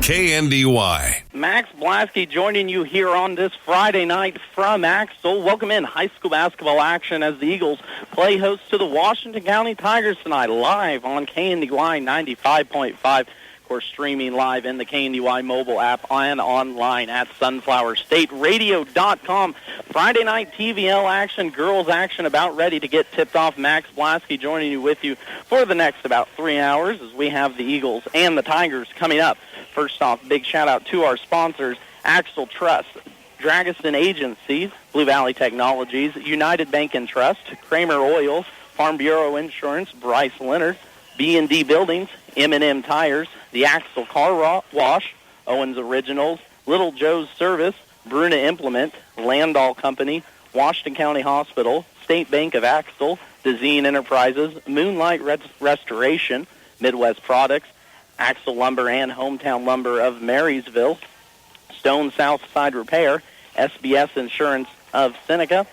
KNDY. Max Blasky joining you here on this Friday night from Axtell. Welcome in high school basketball action as the Eagles play host to the Washington County Tigers tonight, live on KNDY 95.5. Of course, streaming live in the KNDY mobile app and online at sunflowerstateradio.com. Friday night TVL action, girls action about ready to get tipped off. Max Blasky joining you with you for the next about 3 hours as we have the Eagles and the Tigers coming up. First off, big shout-out to our sponsors, Axtell Trust, Dragaston Agencies, Blue Valley Technologies, United Bank and Trust, Kramer Oil, Farm Bureau Insurance, Bryce Leonard, B&D Buildings, M&M Tires, the Axtell Car Wash, Owens Originals, Little Joe's Service, Bruna Implement, Landall Company, Washington County Hospital, State Bank of Axtell, Dezeen Enterprises, Moonlight Restoration, Midwest Products, Axtell Lumber and Hometown Lumber of Marysville, Stone Southside Repair, SBS Insurance of Seneca,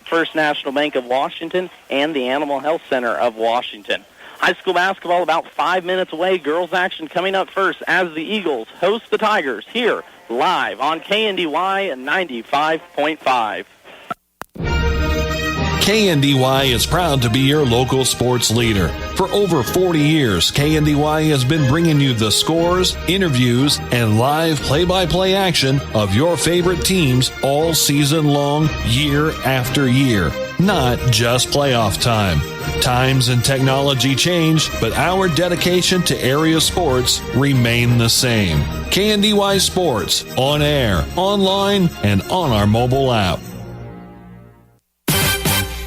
First National Bank of Washington, and the Animal Health Center of Washington. High school basketball about 5 minutes away. Girls action coming up first as the Eagles host the Tigers here live on KNDY 95.5. KNDY is proud to be your local sports leader. For over 40 years, KNDY has been bringing you the scores, interviews, and live play-by-play action of your favorite teams all season long, year after year. Not just playoff time. Times and technology change, but our dedication to area sports remain the same. KNDY Sports, on air, online, and on our mobile app.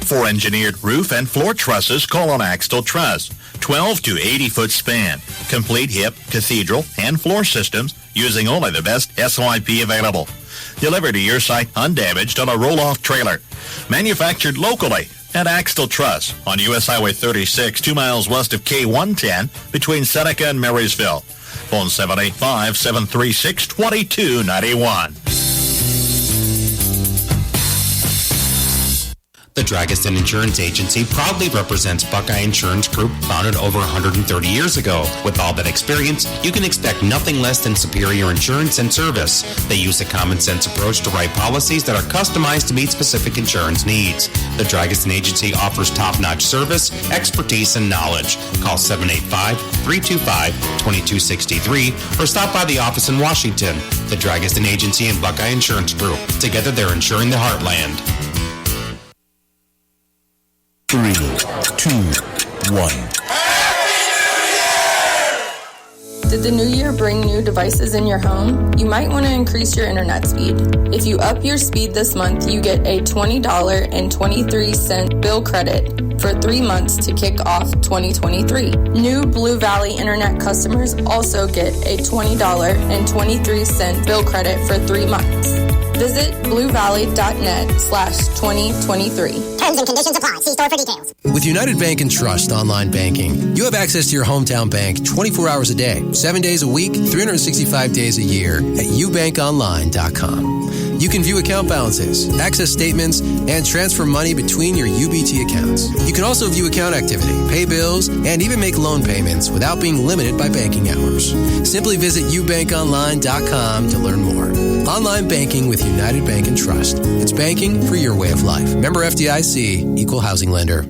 For engineered roof and floor trusses, call on Axtell Truss. 12 to 80-foot span. Complete hip, cathedral, and floor systems using only the best SYP available. Delivered to your site undamaged on a roll-off trailer. Manufactured locally at Axtell Truss on U.S. Highway 36, 2 miles west of K110 between Seneca and Marysville. Phone 785-736-2291. The Dragaston Insurance Agency proudly represents Buckeye Insurance Group, founded over 130 years ago. With all that experience, you can expect nothing less than superior insurance and service. They use a common-sense approach to write policies that are customized to meet specific insurance needs. The Dragaston Agency offers top-notch service, expertise, and knowledge. Call 785-325-2263 or stop by the office in Washington. The Dragaston Agency and Buckeye Insurance Group. Together, they're insuring the heartland. 3, 2, 1. Did the new year bring new devices in your home? You might want to increase your internet speed. If you up your speed this month, you get a $20.23 bill credit for 3 months to kick off 2023. New Blue Valley Internet customers also get a $20.23 bill credit for 3 months. Visit bluevalley.net/2023. Terms and conditions apply. See store for details. With United Bank and Trust online banking, you have access to your hometown bank 24 hours a day, 7 days a week, 365 days a year at ubankonline.com. You can view account balances, access statements, and transfer money between your UBT accounts. You can also view account activity, pay bills, and even make loan payments without being limited by banking hours. Simply visit ubankonline.com to learn more. Online banking with United Bank and Trust. It's banking for your way of life. Member FDIC, Equal Housing Lender.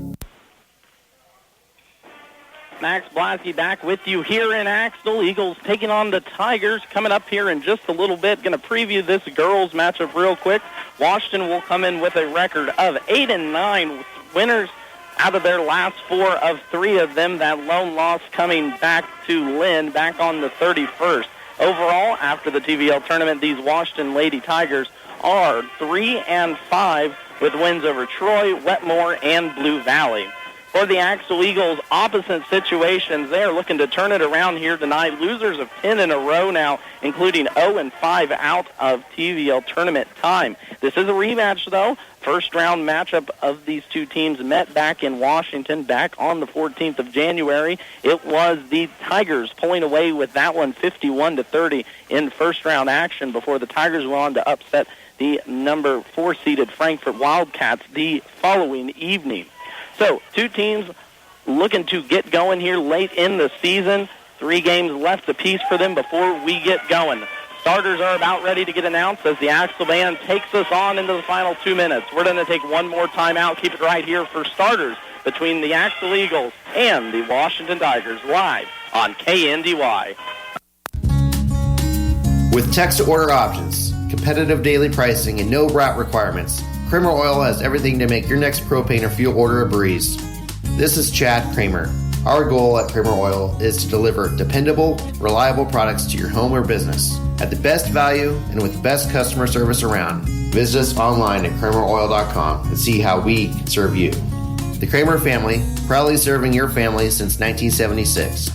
Max Blasky back with you here in Axtell. Eagles taking on the Tigers coming up here in just a little bit. Going to preview this girls matchup real quick. Washington will come in with a record of 8-9 winners out of their last 4 of 3 of them. That lone loss coming back to Lynn back on the 31st. Overall, after the TVL tournament, these Washington Lady Tigers are 3-5 with wins over Troy, Wetmore, and Blue Valley. For the Axtell Eagles, opposite situations. They are looking to turn it around here tonight. Losers of 10 in a row now, including 0-5 out of TVL tournament time. This is a rematch, though. First-round matchup of these two teams met back in Washington back on the 14th of January. It was the Tigers pulling away with that one 51-30 in first-round action before the Tigers went on to upset the number 4-seeded Frankfort Wildcats the following evening. So, two teams looking to get going here late in the season. 3 games left apiece for them before we get going. Starters are about ready to get announced as the Axtell Band takes us on into the final 2 minutes. We're going to take one more timeout. Keep it right here for starters between the Axtell Eagles and the Washington Tigers live on KNDY. With text-to-order options, competitive daily pricing, and no route requirements, Kramer Oil has everything to make your next propane or fuel order a breeze. This is Chad Kramer. Our goal at Kramer Oil is to deliver dependable, reliable products to your home or business at the best value and with the best customer service around. Visit us online at krameroil.com and see how we can serve you. The Kramer family, proudly serving your family since 1976.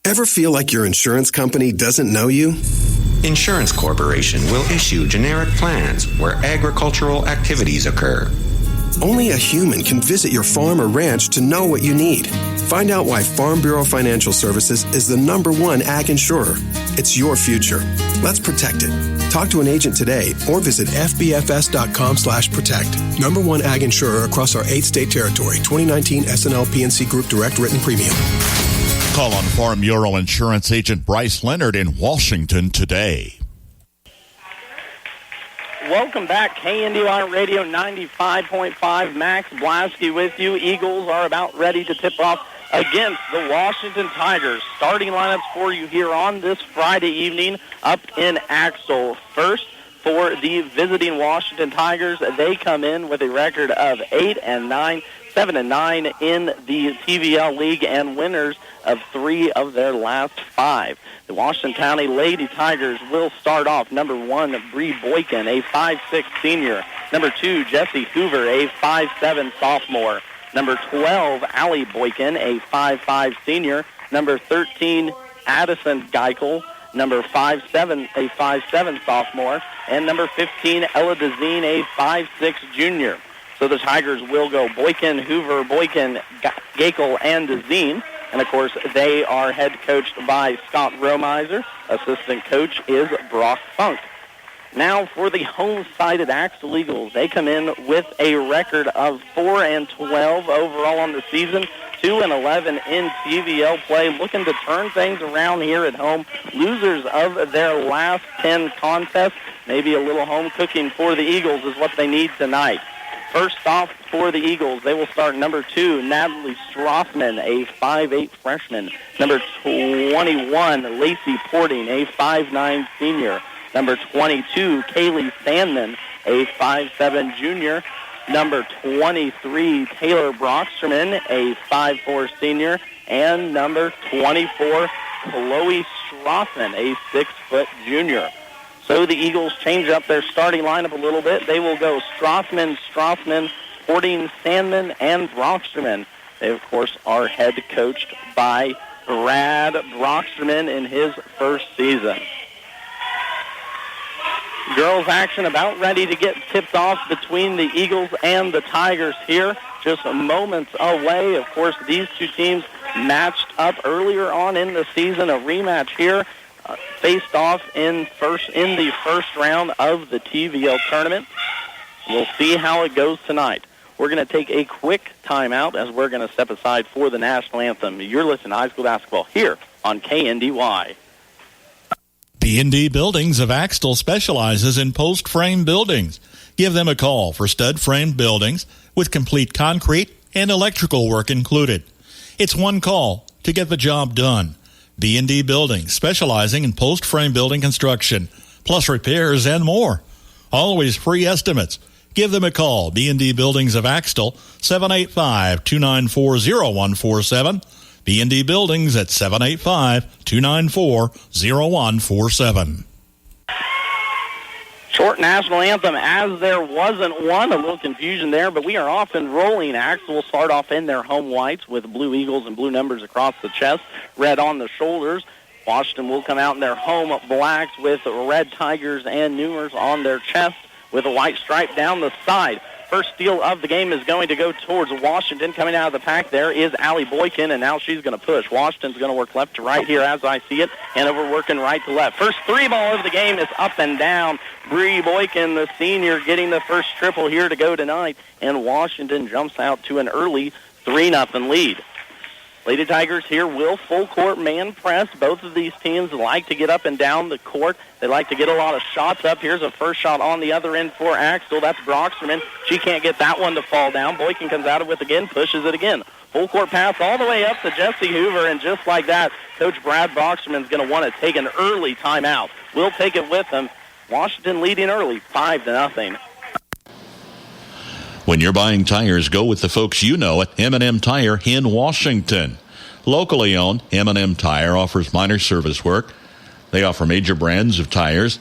Ever feel like your insurance company doesn't know you? Insurance Corporation will issue generic plans where agricultural activities occur. Only a human can visit your farm or ranch to know what you need. Find out why Farm Bureau Financial Services is the #1 ag insurer. It's your future. Let's protect it. Talk to an agent today or visit fbfs.com/protect. #1 ag insurer across our 8-state territory. 2019 SNL PNC Group Direct Written Premium. Call on Farm Bureau Insurance Agent Bryce Leonard in Washington today. Welcome back, KNDY Radio 95.5. Max Blasky with you. Eagles are about ready to tip off against the Washington Tigers. Starting lineups for you here on this Friday evening up in Axtell. First, for the visiting Washington Tigers, they come in with a record of 8-9, 7-9 in the TVL League, and winners of 3 of their last 5. The Washington County Lady Tigers will start off. Number 1, Bree Boykin, a 5'6 senior. Number 2, Jessie Hoover, a 5'7 sophomore. Number 12, Allie Boykin, a 5'5 senior. Number 13, Addison Geikel. Number 5'7, a 5'7 sophomore. And number 15, Ella Dezine, a 5'6 junior. So the Tigers will go Boykin, Hoover, Boykin, Geikel, and Dezine. And, of course, they are head coached by Scott Romiser. Assistant coach is Brock Funk. Now for the home-sided Axtell Eagles. They come in with a record of 4-12 overall on the season, 2-11 in TVL play, looking to turn things around here at home. Losers of their last 10 contests. Maybe a little home cooking for the Eagles is what they need tonight. First off for the Eagles, they will start number 2, Natalie Strothman, a 5'8 freshman. Number 21, Lacey Porting, a 5'9 senior. Number 22, Kaylee Sandman, a 5'7 junior. Number 23, Taylor Brocksterman, a 5'4 senior. And number 24, Chloe Strothman, a 6' junior. So the Eagles change up their starting lineup a little bit. They will go Strothman, Porting, Sandman, and Brocksterman. They, of course, are head coached by Brad Brocksterman in his first season. Girls action about ready to get tipped off between the Eagles and the Tigers here. Just moments away. Of course, these two teams matched up earlier on in the season. A rematch here. Faced off in the first round of the TVL tournament. We'll see how it goes tonight. We're going to take a quick timeout as we're going to step aside for the national anthem. You're listening to high school basketball here on KNDY. B&D Buildings of Axtell specializes in post-frame buildings. Give them a call for stud-frame buildings with complete concrete and electrical work included. It's one call to get the job done. B&D Buildings, specializing in post-frame building construction, plus repairs and more. Always free estimates. Give them a call. B&D Buildings of Axtell, 785-294-0147. B&D Buildings at 785-294-0147. Short national anthem as there wasn't one. A little confusion there, but we are off and rolling. Axtell will start off in their home whites with blue eagles and blue numbers across the chest, red on the shoulders. Washington will come out in their home blacks with red tigers and numerals on their chest with a white stripe down the side. First steal of the game is going to go towards Washington. Coming out of the pack there is Allie Boykin, and now she's going to push. Washington's going to work left to right here as I see it. Hanover working right to left. First 3-ball of the game is up and down. Bree Boykin, the senior, getting the first triple here to go tonight, and Washington jumps out to an early 3-0 lead. Lady Tigers here will full court man press. Both of these teams like to get up and down the court. They like to get a lot of shots up. Here's a first shot on the other end for Axtell. That's Broxterman. She can't get that one to fall down. Boykin comes out of it again, pushes it again. Full court pass all the way up to Jesse Hoover, and just like that, Coach Brad Broxterman is going to want to take an early timeout. We'll take it with him. Washington leading early, 5-0. When you're buying tires, go with the folks you know at M&M Tire in Washington. Locally owned, M&M Tire offers minor service work. They offer major brands of tires.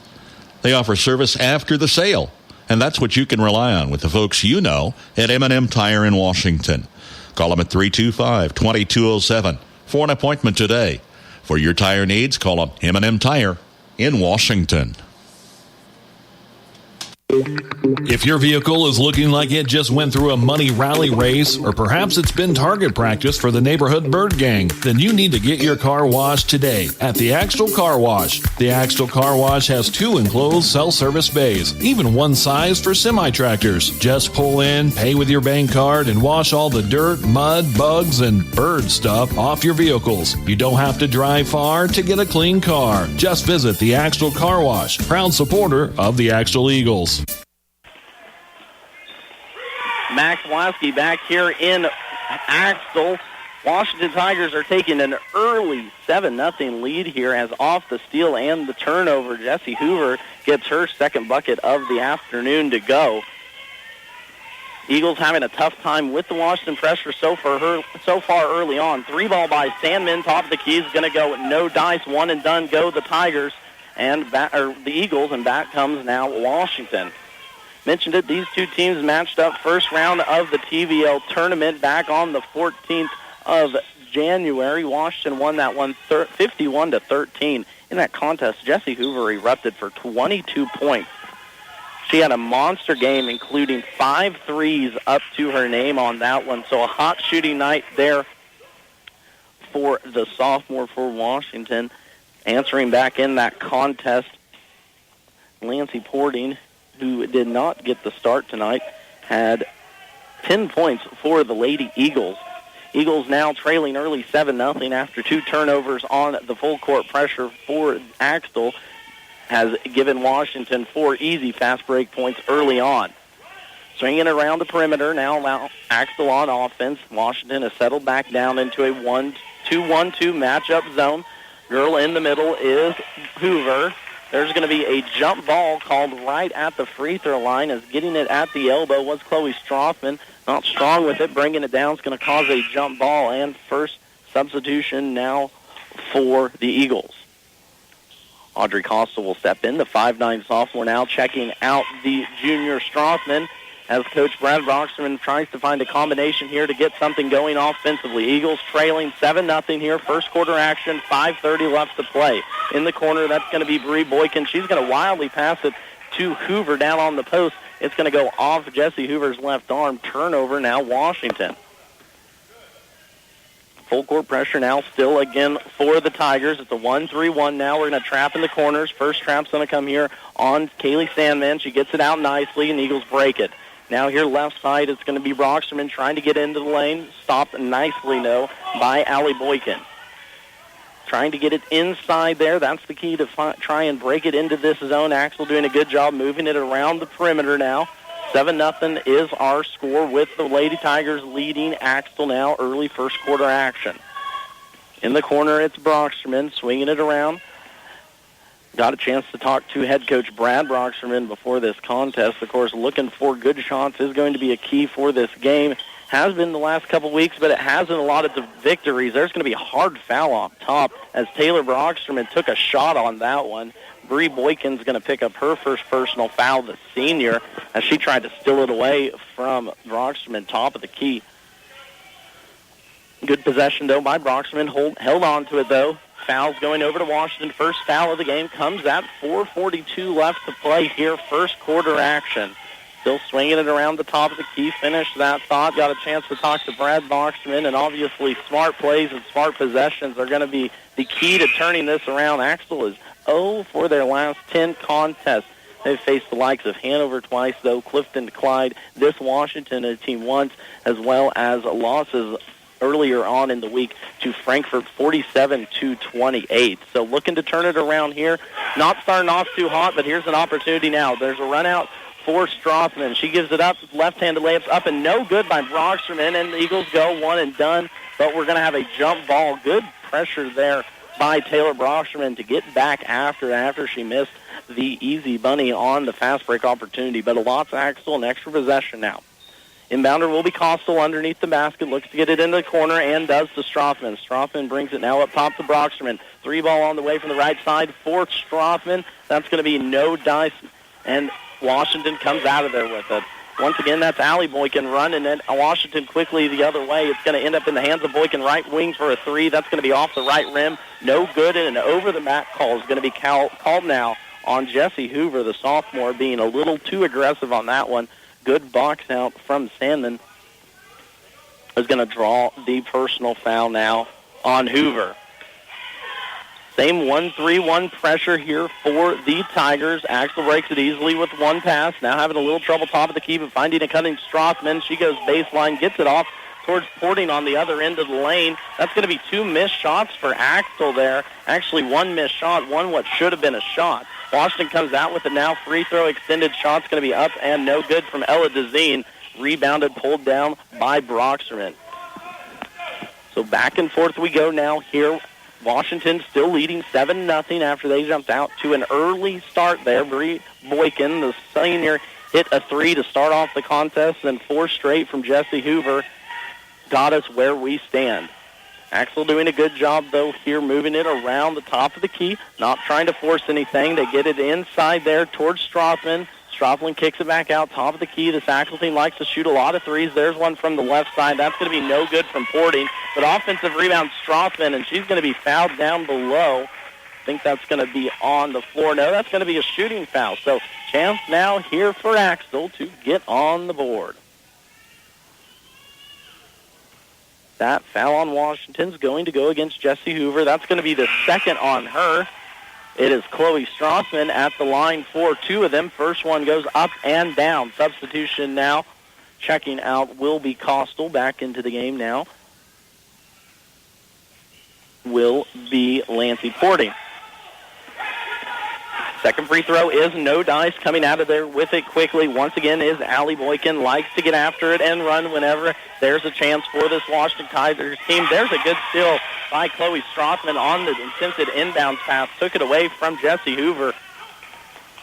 They offer service after the sale. And that's what you can rely on with the folks you know at M&M Tire in Washington. Call them at 325-2207 for an appointment today. For your tire needs, call them M&M Tire in Washington. If your vehicle is looking like it just went through a money rally race, or perhaps it's been target practice for the neighborhood bird gang, then you need to get your car washed today at the Axtell Car Wash. The Axtell Car Wash has 2 enclosed self-service bays, even one size for semi-tractors. Just pull in, pay with your bank card, and wash all the dirt, mud, bugs, and bird stuff off your vehicles. You don't have to drive far to get a clean car. Just visit the Axtell Car Wash, proud supporter of the Axtell Eagles. Max Lasky back here in Axtell. Washington Tigers are taking an early 7-0 lead here as off the steal and the turnover, Jessie Hoover gets her second bucket of the afternoon to go. Eagles having a tough time with the Washington pressure so far early on. 3-ball by Sandman, top of the key is going to go no dice, one and done go the Tigers and the Eagles, and back comes now Washington. Mentioned it, these two teams matched up first round of the TVL tournament back on the 14th of January. Washington won that one 51-13. In that contest, Jessie Hoover erupted for 22 points. She had a monster game, including 5 threes up to her name on that one. So a hot shooting night there for the sophomore for Washington. Answering back in that contest, Lancey Porting, who did not get the start tonight, had 10 points for the Lady Eagles. Eagles now trailing early 7-0 after 2 turnovers on the full court pressure for Axtell has given Washington 4 easy fast break points early on. Swinging around the perimeter now Axtell on offense. Washington has settled back down into a 1-2-1-2 matchup zone. Girl in the middle is Hoover. There's going to be a jump ball called right at the free throw line, as getting it at the elbow was Chloe Strothman. Not strong with it. Bringing it down is going to cause a jump ball, and first substitution now for the Eagles. Audrey Costa will step in, the 5'9 sophomore now checking out the junior Strothman, as Coach Brad Broxterman tries to find a combination here to get something going offensively. Eagles trailing 7-0 here, first quarter action, 5:30 left to play. In the corner, that's going to be Bree Boykin. She's going to wildly pass it to Hoover down on the post. It's going to go off Jessie Hoover's left arm. Turnover now, Washington. Full court pressure now still again for the Tigers. It's a 1-3-1 now. We're going to trap in the corners. First trap's going to come here on Kaylee Sandman. She gets it out nicely, and Eagles break it. Now here left side, it's going to be Broxterman trying to get into the lane. Stopped nicely, though, by Allie Boykin. Trying to get it inside there. That's the key to try and break it into this zone. Axtell doing a good job moving it around the perimeter now. 7-0 is our score, with the Lady Tigers leading Axtell now early first quarter action. In the corner, it's Broxterman swinging it around. Got a chance to talk to head coach Brad Broxterman before this contest. Of course, looking for good shots is going to be a key for this game. Has been the last couple weeks, but it hasn't a lot of the victories. There's going to be a hard foul off top as Taylor Broxterman took a shot on that one. Bree Boykin's going to pick up her first personal foul, the senior, as she tried to steal it away from Broxterman, top of the key. Good possession, though, by Broxterman. Held on to it, though. Fouls going over to Washington. First foul of the game comes at 4:42 left to play here, first quarter action. Still swinging it around the top of the key. Finished that thought. Got a chance to talk to Brad Broxterman, and obviously smart plays and smart possessions are going to be the key to turning this around. Axtell is 0 for their last 10 contests. They've faced the likes of Hanover twice, though, Clifton, Clyde, this Washington team once, as well as losses earlier on in the week to Frankfort 47-28. So looking to turn it around here. Not starting off too hot, but here's an opportunity now. There's a run out for Strothman. She gives it up, left-handed layups up and no good by Brocksterman, and the Eagles go one and done, but we're going to have a jump ball. Good pressure there by Taylor Brocksterman to get back after she missed the easy bunny on the fast break opportunity, but a loss Axtell, an extra possession now. Inbounder will be Costal underneath the basket, looks to get it into the corner, and does to Strothman. Strothman brings it now up top to Brocksterman. 3 ball on the way from the right side for Strothman. That's going to be no dice, and Washington comes out of there with it. Once again, that's Allie Boykin running it. Washington quickly the other way. It's going to end up in the hands of Boykin, right wing for a 3. That's going to be off the right rim. No good, and an over-the-mat call is going to be called now on Jesse Hoover, the sophomore, being a little too aggressive on that one. Good box out from Sandman. Is going to draw the personal foul now on Hoover. Same 1-3-1 pressure here for the Tigers. Axtell breaks it easily with one pass. Now having a little trouble top of the key, but finding a cutting Strothman. She goes baseline, gets it off towards Porting on the other end of the lane. That's going to be 2 missed shots for Axtell there. Actually, 1 missed shot, one what should have been a shot. Washington comes out with it now. Free throw extended shot's going to be up and no good from Ella Dezine. Rebounded, pulled down by Brocksterman. So back and forth we go now here. Washington still leading 7-0 after they jumped out to an early start there. Bree Boykin, the senior, hit a 3 to start off the contest, and 4 straight from Jesse Hoover got us where we stand. Axtell doing a good job, though, here moving it around the top of the key, not trying to force anything. They get it inside there towards Strothman. Strothman kicks it back out, top of the key. This Axtell team likes to shoot a lot of 3s. There's one from the left side. That's going to be no good from Porting. But offensive rebound, Strothman, and she's going to be fouled down below. I think that's going to be on the floor. No, that's going to be a shooting foul. So chance now here for Axtell to get on the board. That foul on Washington's going to go against Jesse Hoover. That's going to be the second on her. It is Chloe Strothman at the line for 2 of them. First one goes up and down. Substitution now. Checking out will be Costal. Back into the game now will be Lancey Porting. Second free throw is no dice. Coming out of there with it quickly once again is Allie Boykin. Likes to get after it and run whenever there's a chance for this Washington Tigers team. There's a good steal by Chloe Strothman on the attempted inbounds pass. Took it away from Jesse Hoover.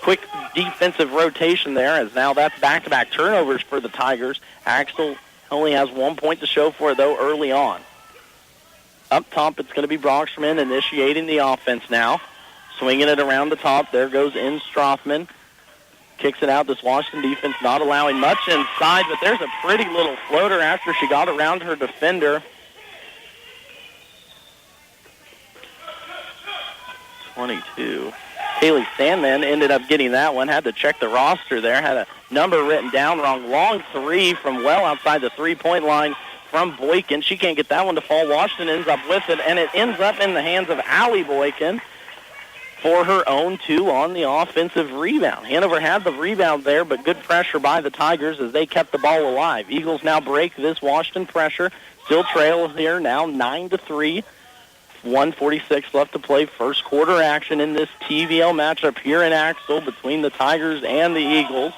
Quick defensive rotation there, as now that's back-to-back turnovers for the Tigers. Axtell only has 1 point to show for it, though, early on. Up top, it's going to be Brocksterman initiating the offense now. Swinging it around the top. There goes in Strothman. Kicks it out. This Washington defense not allowing much inside, but there's a pretty little floater after she got around her defender. 22. Kaylee Sandman ended up getting that one. Had to check the roster there. Had a number written down wrong. Long 3 from well outside the three-point line from Boykin. She can't get that one to fall. Washington ends up with it, and it ends up in the hands of Allie Boykin for her own 2 on the offensive rebound. Hanover had the rebound there, but good pressure by the Tigers as they kept the ball alive. Eagles now break this Washington pressure. Still trail here now 9-3. 1:46 left to play. First quarter action in this TVL matchup here in Axtell between the Tigers and the Eagles.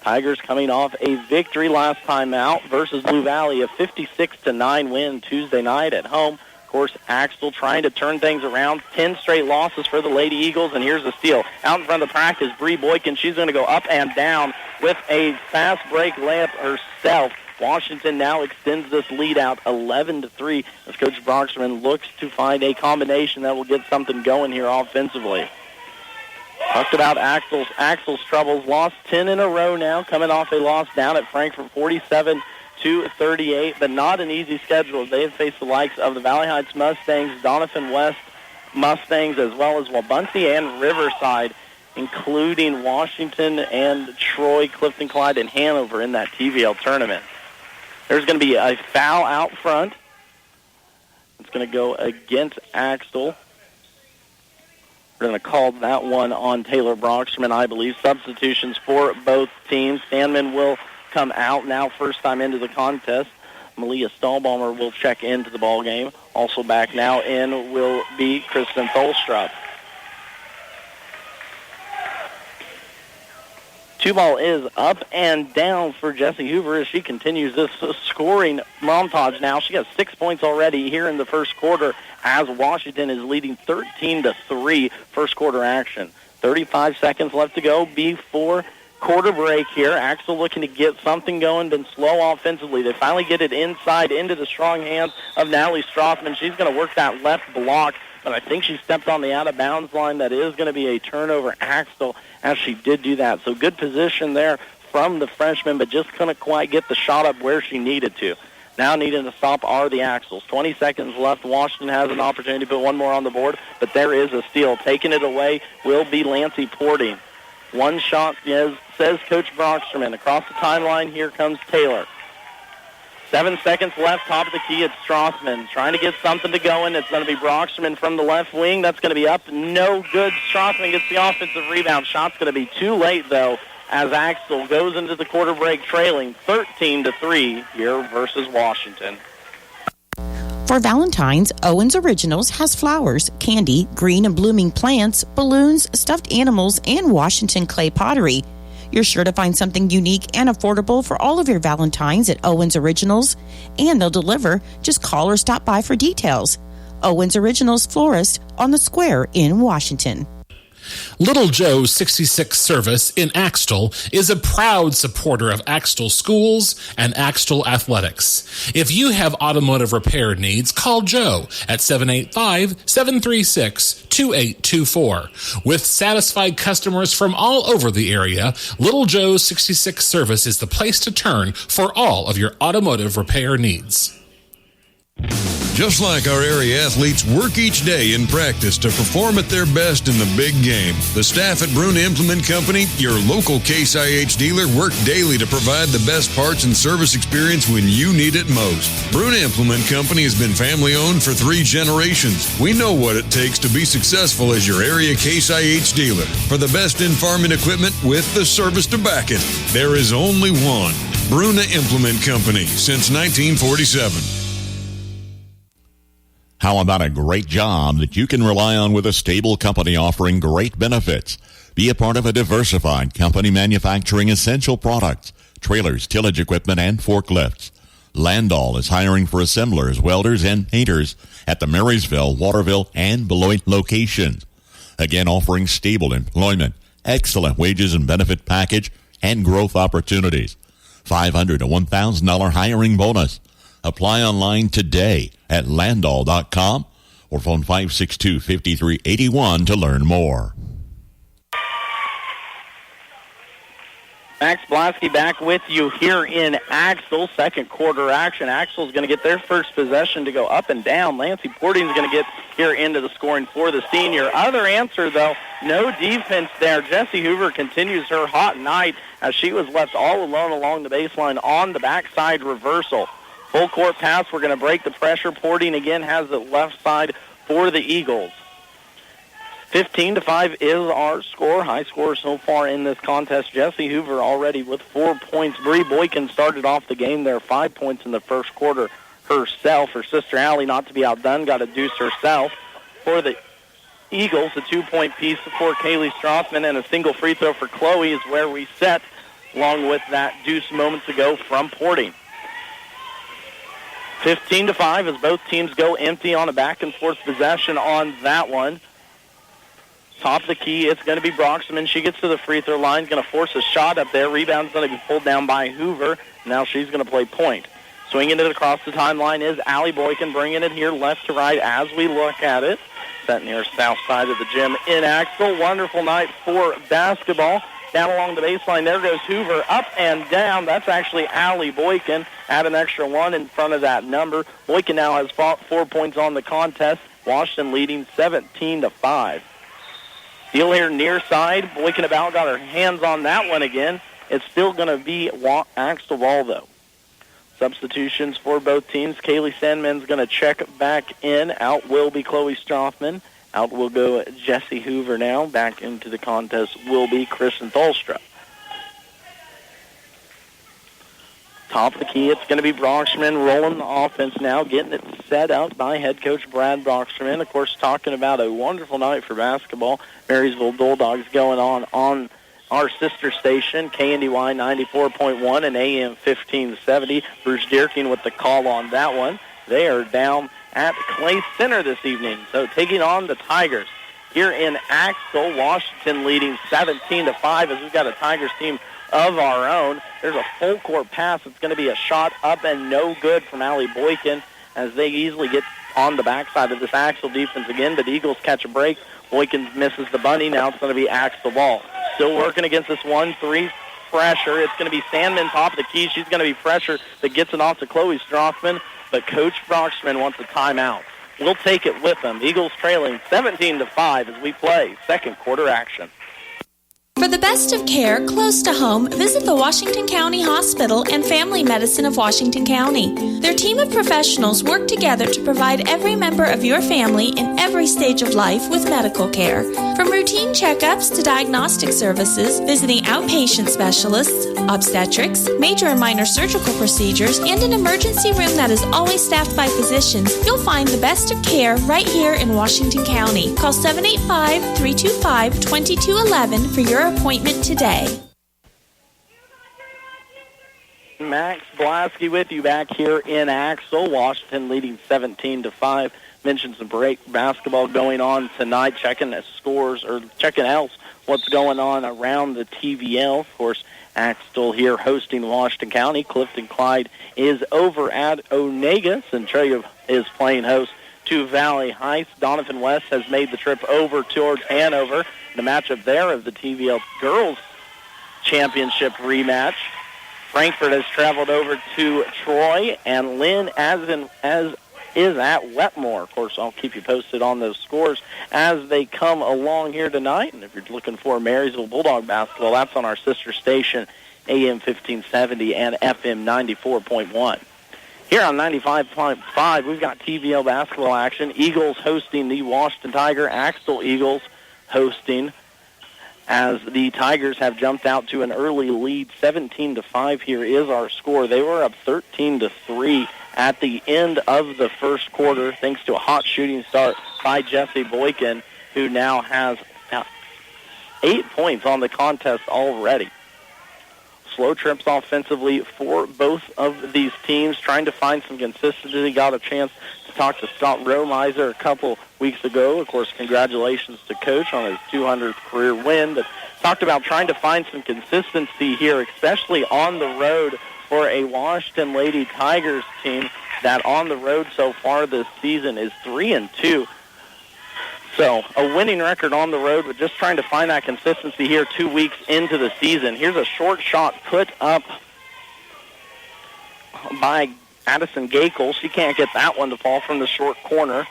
Tigers coming off a victory last time out versus Blue Valley, a 56-9 win Tuesday night at home. Of course, Axtell trying to turn things around. 10 straight losses for the Lady Eagles, and here's the steal. Out in front of the practice, Bree Boykin. She's going to go up and down with a fast break layup herself. Washington now extends this lead out 11-3 as Coach Brocksterman looks to find a combination that will get something going here offensively. Talked about Axtell's troubles. Lost 10 in a row now, coming off a loss down at Frankfort 47-38, but not an easy schedule. They have faced the likes of the Valley Heights Mustangs, Doniphan West Mustangs, as well as Wabaunsee and Riverside, including Washington and Troy, Clifton Clyde, and Hanover in that TVL tournament. There's going to be a foul out front. It's going to go against Axtell. We're going to call that one on Taylor Brocksterman, I believe. Substitutions for both teams. Sandman will come out now, first time into the contest. Malia Stahlbaumer will check into the ball game. Also back now in will be Kristen Tholstrup. 2-ball is up and down for Jessie Hoover as she continues this scoring montage now. She has 6 points already here in the first quarter as Washington is leading 13-3 first quarter action. 35 seconds left to go before quarter break here. Axtell looking to get something going, been slow offensively. They finally get it inside into the strong hands of Natalie Strothman. She's going to work that left block, but I think she stepped on the out-of-bounds line. That is going to be a turnover, Axtell, as she did do that. So good position there from the freshman, but just couldn't quite get the shot up where she needed to. Now needing to stop are the Axtels. 20 seconds left. Washington has an opportunity to put one more on the board, but there is a steal. Taking it away will be Lancey Porting. One shot, says Coach Brocksterman. Across the timeline, here comes Taylor. 7 seconds left, top of the key. It's Strothman trying to get something to go in. It's going to be Brocksterman from the left wing. That's going to be up. No good. Strothman gets the offensive rebound. Shot's going to be too late, though, as Axtell goes into the quarter break trailing 13-3 here versus Washington. For Valentine's, Owens Originals has flowers, candy, green and blooming plants, balloons, stuffed animals, and Washington clay pottery. You're sure to find something unique and affordable for all of your Valentines at Owens Originals, and they'll deliver. Just call or stop by for details. Owens Originals Florist on the Square in Washington. Little Joe's 66 Service in Axtell is a proud supporter of Axtell schools and Axtell athletics. If you have automotive repair needs, call Joe at 785-736-2824. With satisfied customers from all over the area, Little Joe's 66 Service is the place to turn for all of your automotive repair needs. Just like our area athletes work each day in practice to perform at their best in the big game, the staff at Bruna Implement Company, your local Case IH dealer, work daily to provide the best parts and service experience when you need it most. Bruna Implement Company has been family-owned for 3 generations. We know what it takes to be successful as your area Case IH dealer. For the best in farming equipment with the service to back it, there is only one. Bruna Implement Company, since 1947. How about a great job that you can rely on with a stable company offering great benefits? Be a part of a diversified company manufacturing essential products, trailers, tillage equipment, and forklifts. Landall is hiring for assemblers, welders, and painters at the Marysville, Waterville, and Beloit locations. Again, offering stable employment, excellent wages and benefit package, and growth opportunities. $500 to $1,000 hiring bonus. Apply online today at landall.com or phone 562-5381 to learn more. Max Blasky back with you here in Axtell. Second quarter action. Axtell's going to get their first possession to go up and down. Lancey Porting's going to get here into the scoring for the senior. Other answer, though, no defense there. Jessie Hoover continues her hot night as she was left all alone along the baseline on the backside reversal. Full court pass. We're going to break the pressure. Porting again has the left side for the Eagles. 15-5 is our score. High score so far in this contest. Jessie Hoover already with 4 points. Bree Boykin started off the game there, 5 points in the first quarter herself. Her sister Allie, not to be outdone, got a deuce herself. For the Eagles, a 2-point piece for Kaylee Strothman and a single free throw for Chloe is where we set, along with that deuce moments ago from Porting. 15-5 as both teams go empty on a back-and-forth possession on that one. Top of the key, it's going to be Broxman. She gets to the free throw line, going to force a shot up there. Rebound's going to be pulled down by Hoover. Now she's going to play point. Swinging it across the timeline is Allie Boykin, bringing it here left to right as we look at it. Set near south side of the gym in Axtell. Wonderful night for basketball. Down along the baseline, there goes Hoover, up and down. That's actually Allie Boykin. Add an extra one in front of that number. Boykin now has 4 points on the contest. Washington leading 17-5. Steal here near side. Boykin about got her hands on that one again. It's still going to be Axtell ball, though. Substitutions for both teams. Kaylee Sandman's going to check back in. Out will be Chloe Strothman. Out will go Jessie Hoover now. Back into the contest will be Kristen Tholstrup. Top of the key, it's going to be Brockstrom rolling the offense now, getting it set up by head coach Brad Brockstrom. Of course, talking about a wonderful night for basketball. Marysville Bulldogs going on our sister station, KNDY 94.1 and AM 1570. Bruce Dierking with the call on that one. They are down at Clay Center this evening, so taking on the Tigers. Here in Axtell, Washington leading 17-5 as we've got a Tigers team of our own. There's a full court pass. It's going to be a shot up and no good from Allie Boykin as they easily get on the backside of this Axtell defense again, but the Eagles catch a break. Boykin misses the bunny. Now it's going to be Axtell ball. Still working against this 1-3 pressure. It's going to be Sandman top of the key. She's going to be pressure that gets it off to Chloe Strothman, but Coach Brockstrom wants a timeout. We'll take it with them. Eagles trailing 17-5 as we play second quarter action. For the best of care close to home, visit the Washington County Hospital and Family Medicine of Washington County. Their team of professionals work together to provide every member of your family in every stage of life with medical care. From routine checkups to diagnostic services, visiting outpatient specialists, obstetrics, major and minor surgical procedures, and an emergency room that is always staffed by physicians, you'll find the best of care right here in Washington County. Call 785-325-2211 for your appointment today. Max Blasky with you back here in Axtell. Washington leading 17-5. Mentioned some break basketball going on tonight. Checking else what's going on around the TVL. Of course, Axtell here hosting Washington County. Clifton Clyde is over at Onega. Centralia is playing host to Valley Heights. Donovan West has made the trip over towards Hanover. The matchup there of the TVL Girls Championship rematch. Frankfort has traveled over to Troy, and Lynn as is at Wetmore. Of course, I'll keep you posted on those scores as they come along here tonight. And if you're looking for Marysville Bulldog basketball, that's on our sister station, AM 1570 and FM 94.1. Here on 95.5, we've got TVL basketball action. Eagles hosting the Washington Tiger. Axtell Eagles hosting as the Tigers have jumped out to an early lead. 17-5 here is our score. They were up 13-3 at the end of the first quarter thanks to a hot shooting start by Jesse Boykin, who now has 8 points on the contest already. Slow trips offensively for both of these teams, trying to find some consistency. Got a chance to talk to Scott Romiser a couple weeks ago. Of course, congratulations to Coach on his 200th career win. But talked about trying to find some consistency here, especially on the road for a Washington Lady Tigers team that on the road so far this season is 3-2. So a winning record on the road, but just trying to find that consistency here 2 weeks into the season. Here's a short shot put up by Addison Gakel. She can't get that one to fall from the short corner.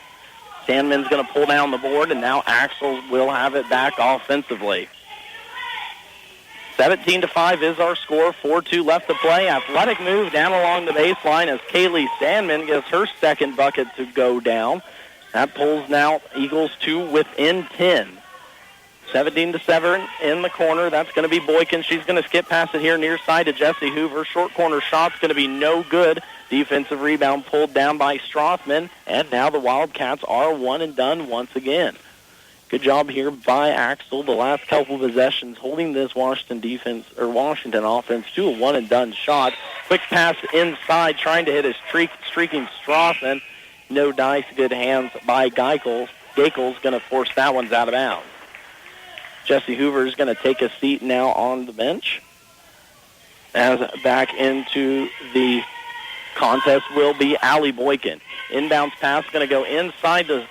Sandman's going to pull down the board, and now Axtell will have it back offensively. 17-5 is our score. 4-2 left to play. Athletic move down along the baseline as Kaylee Sandman gets her second bucket to go down. That pulls now Eagles to within 10. 17-7 in the corner. That's going to be Boykin. She's going to skip past it here near side to Jesse Hoover. Short corner shot's going to be no good. Defensive rebound pulled down by Strothman. And now the Wildcats are one and done once again. Good job here by Axtell the last couple of possessions, holding this Washington offense to a one and done shot. Quick pass inside, trying to hit a streaking Strothman. No dice, good hands by Gakel's. Gakel's going to force that one's out of bounds. Jesse Hoover is going to take a seat now on the bench. As back into the contest will be Allie Boykin. Inbounds pass going to go inside the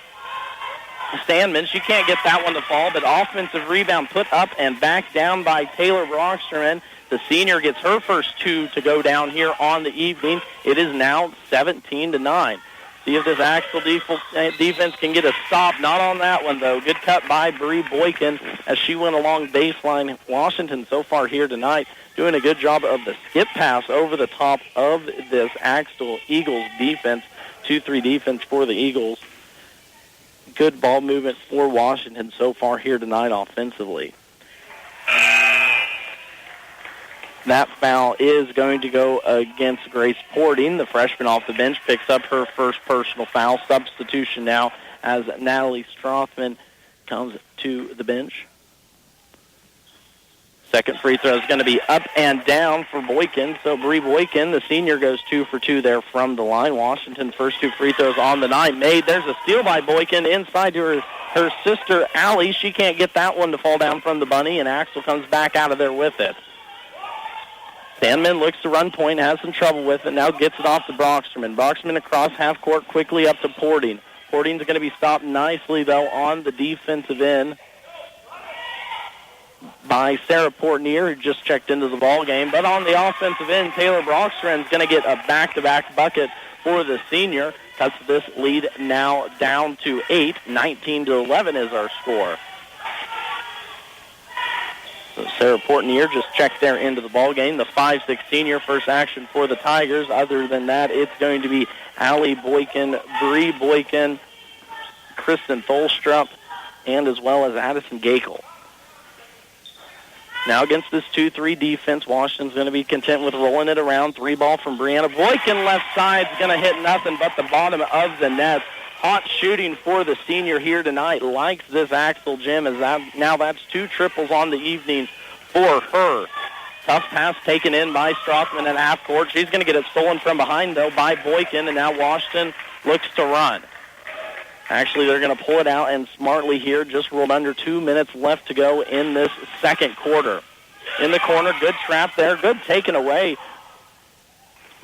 Sandman. She can't get that one to fall, but offensive rebound put up and back down by Taylor Brockstrom. The senior gets her first two to go down here on the evening. It is now 17-9. See if this Axtell defense can get a stop. Not on that one, though. Good cut by Bree Boykin as she went along baseline. Washington so far here tonight doing a good job of the skip pass over the top of this Axtell Eagles defense. 2-3 defense for the Eagles. Good ball movement for Washington so far here tonight offensively. That foul is going to go against Grace Porting. The freshman off the bench picks up her first personal foul. Substitution now as Natalie Strothman comes to the bench. Second free throw is going to be up and down for Boykin. So Bree Boykin, the senior, goes 2 for 2 there from the line. Washington's first 2 free throws on the night made. There's a steal by Boykin inside to her sister, Allie. She can't get that one to fall down from the bunny, and Axtell comes back out of there with it. Sandman looks to run point, has some trouble with it, now gets it off to Brocksterman. Brocksterman across half court, quickly up to Porting. Porting's going to be stopped nicely, though, on the defensive end by Sarah Portnier, who just checked into the ball game. But on the offensive end, Taylor Brockstrand's going to get a back-to-back bucket for the senior. Cuts this lead now down to 8. 19-11 is our score. So Sarah Portnier just checked there into the ball game. The 5'6" senior, first action for the Tigers. Other than that, it's going to be Allie Boykin, Bree Boykin, Kristen Tholstrup, and as well as Addison Gakel. Now against this 2-3 defense, Washington's going to be content with rolling it around. 3 ball from Brianna Boykin, left side, is going to hit nothing but the bottom of the net. Hot shooting for the senior here tonight. Likes this Axtell gym. Now that's 2 triples on the evening for her. Tough pass taken in by Strothman at half court. She's going to get it stolen from behind, though, by Boykin, and now Washington looks to run. Actually, they're going to pull it out, and smartly here, just rolled under 2 minutes left to go in this second quarter. In the corner, good trap there. Good taken away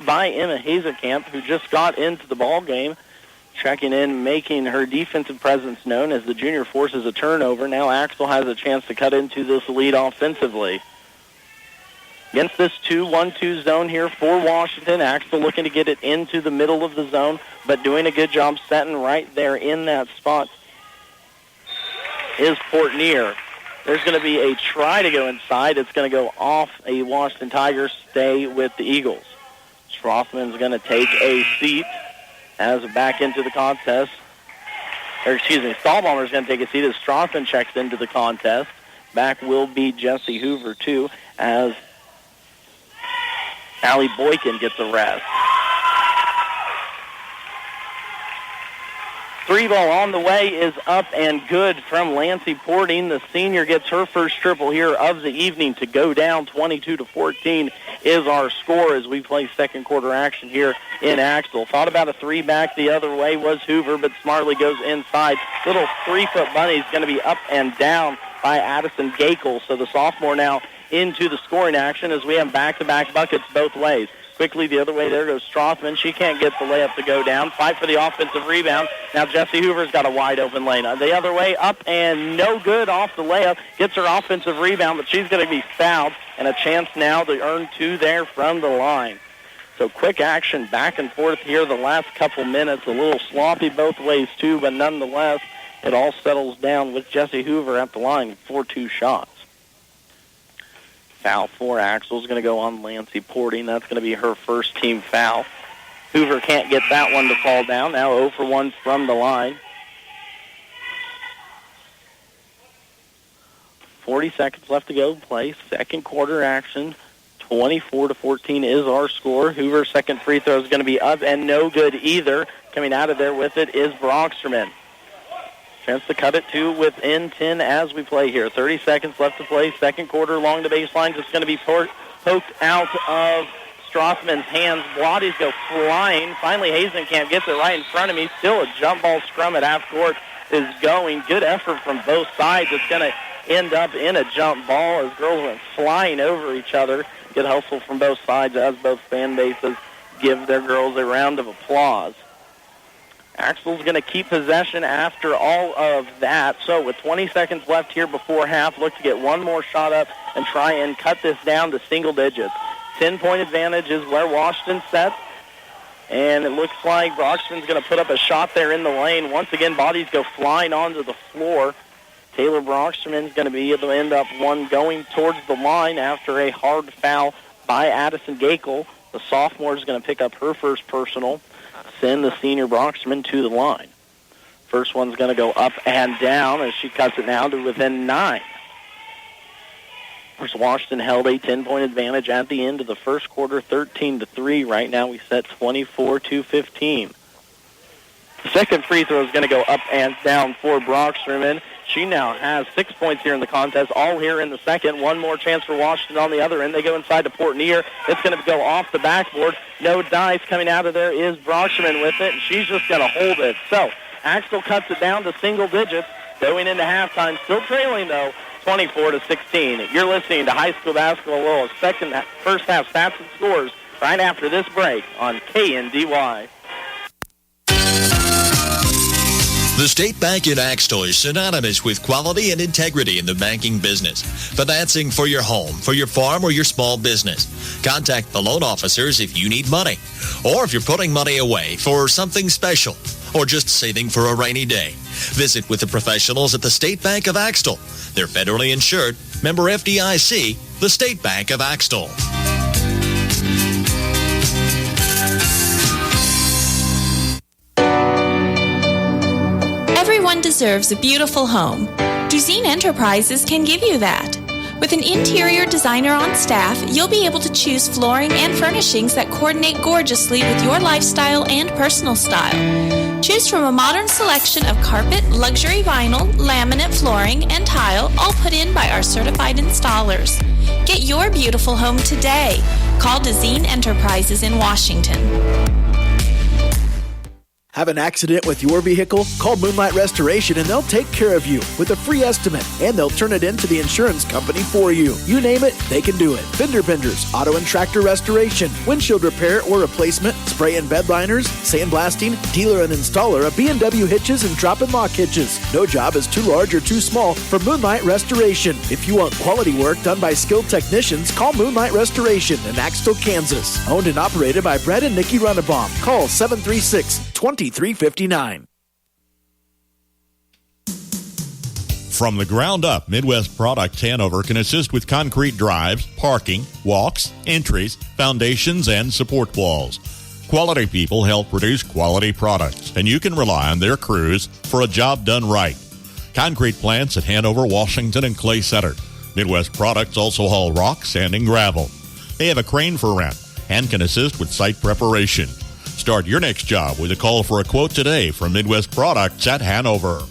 by Emma Hazelkamp, who just got into the ball game. Checking in, making her defensive presence known as the junior forces a turnover. Now Axtell has a chance to cut into this lead offensively. Against this 2-1-2 zone here for Washington, Axtell looking to get it into the middle of the zone, but doing a good job setting right there in that spot is Portnier. There's going to be a try to go inside. It's going to go off a Washington Tigers. Stay with the Eagles. Strothman's going to take a seat as back into the contest. Stahlbaumer's going to take a seat as Strothman checks into the contest. Back will be Jesse Hoover, too, as Allie Boykin gets a rest. 3 ball on the way is up and good from Lancey Porting. The senior gets her first triple here of the evening to go down. 22-14 is our score as we play second quarter action here in Axtell. Thought about a 3 back the other way was Hoover, but smartly goes inside. Little 3-foot bunny is going to be up and down by Addison Gakel. So the sophomore now into the scoring action as we have back-to-back buckets both ways. Quickly the other way, there goes Strothman. She can't get the layup to go down. Fight for the offensive rebound. Now Jesse Hoover's got a wide-open lane. The other way, up and no good off the layup. Gets her offensive rebound, but she's going to be fouled, and a chance now to earn 2 there from the line. So quick action back and forth here the last couple minutes. A little sloppy both ways, too, but nonetheless, it all settles down with Jesse Hoover at the line for 2 shots. Foul for Axtell is going to go on Lancey Porting. That's going to be her first team foul. Hoover can't get that one to fall down. Now 0 for 1 from the line. 40 seconds left to go. Play second quarter action. 24-14 is our score. Hoover's second free throw is going to be up and no good either. Coming out of there with it is Brocksterman. Chance to cut it to within 10 as we play here. 30 seconds left to play. Second quarter along the baseline. Just going to be poked out of Strothman's hands. Bodies go flying. Finally, Hazenkamp gets it right in front of me. Still a jump ball scrum at half court is going. Good effort from both sides. It's going to end up in a jump ball as girls went flying over each other. Good hustle from both sides as both fan bases give their girls a round of applause. Axtell's going to keep possession after all of that. So with 20 seconds left here before half, look to get one more shot up and try and cut this down to single digits. 10-point advantage is where Washington sets. And it looks like Broxton's going to put up a shot there in the lane. Once again, bodies go flying onto the floor. Taylor Broxton's going to be able to end up one going towards the line after a hard foul by Addison Gakel. The sophomore is going to pick up her first personal. Send the senior Broxman to the line. First one's going to go up and down as she cuts it now to within 9. course, Washington held a 10-point advantage at the end of the first quarter, 13-3. Right now we set 24-15. The second free throw is going to go up and down for Brockstrom. She now has 6 points here in the contest, all here in the second. One more chance for Washington on the other end. They go inside to Portnier. It's going to go off the backboard. No dice coming out of there is Brockstrom with it, and she's just going to hold it. So Axtell cuts it down to single digits, going into halftime, still trailing, though, 24-16. You're listening to High School Basketball Lowell's first half stats and scores right after this break on KNDY. The State Bank in Axtell is synonymous with quality and integrity in the banking business. Financing for your home, for your farm, or your small business. Contact the loan officers if you need money, or if you're putting money away for something special, or just saving for a rainy day. Visit with the professionals at the State Bank of Axtell. They're federally insured, member FDIC, the State Bank of Axtell. Everyone deserves a beautiful home. Duzine Enterprises can give you that. With an interior designer on staff, you'll be able to choose flooring and furnishings that coordinate gorgeously with your lifestyle and personal style. Choose from a modern selection of carpet, luxury vinyl, laminate flooring, and tile, all put in by our certified installers. Get your beautiful home today. Call Duzine Enterprises in Washington. Have an accident with your vehicle? Call Moonlight Restoration and they'll take care of you with a free estimate, and they'll turn it into the insurance company for you. You name it, they can do it. Fender benders, auto and tractor restoration, windshield repair or replacement, spray and bed liners, sandblasting, dealer and installer of B&W hitches and drop and lock hitches. No job is too large or too small for Moonlight Restoration. If you want quality work done by skilled technicians, call Moonlight Restoration in Axtell, Kansas. Owned and operated by Brett and Nikki Runnebaum. Call 736-2359. From the ground up, Midwest Products Hanover can assist with concrete drives, parking, walks, entries, foundations, and support walls. Quality people help produce quality products, and you can rely on their crews for a job done right. Concrete plants at Hanover, Washington, and Clay Center. Midwest Products also haul rock, sand, and gravel. They have a crane for rent and can assist with site preparation. Start your next job with a call for a quote today from Midwest Products at Hanover.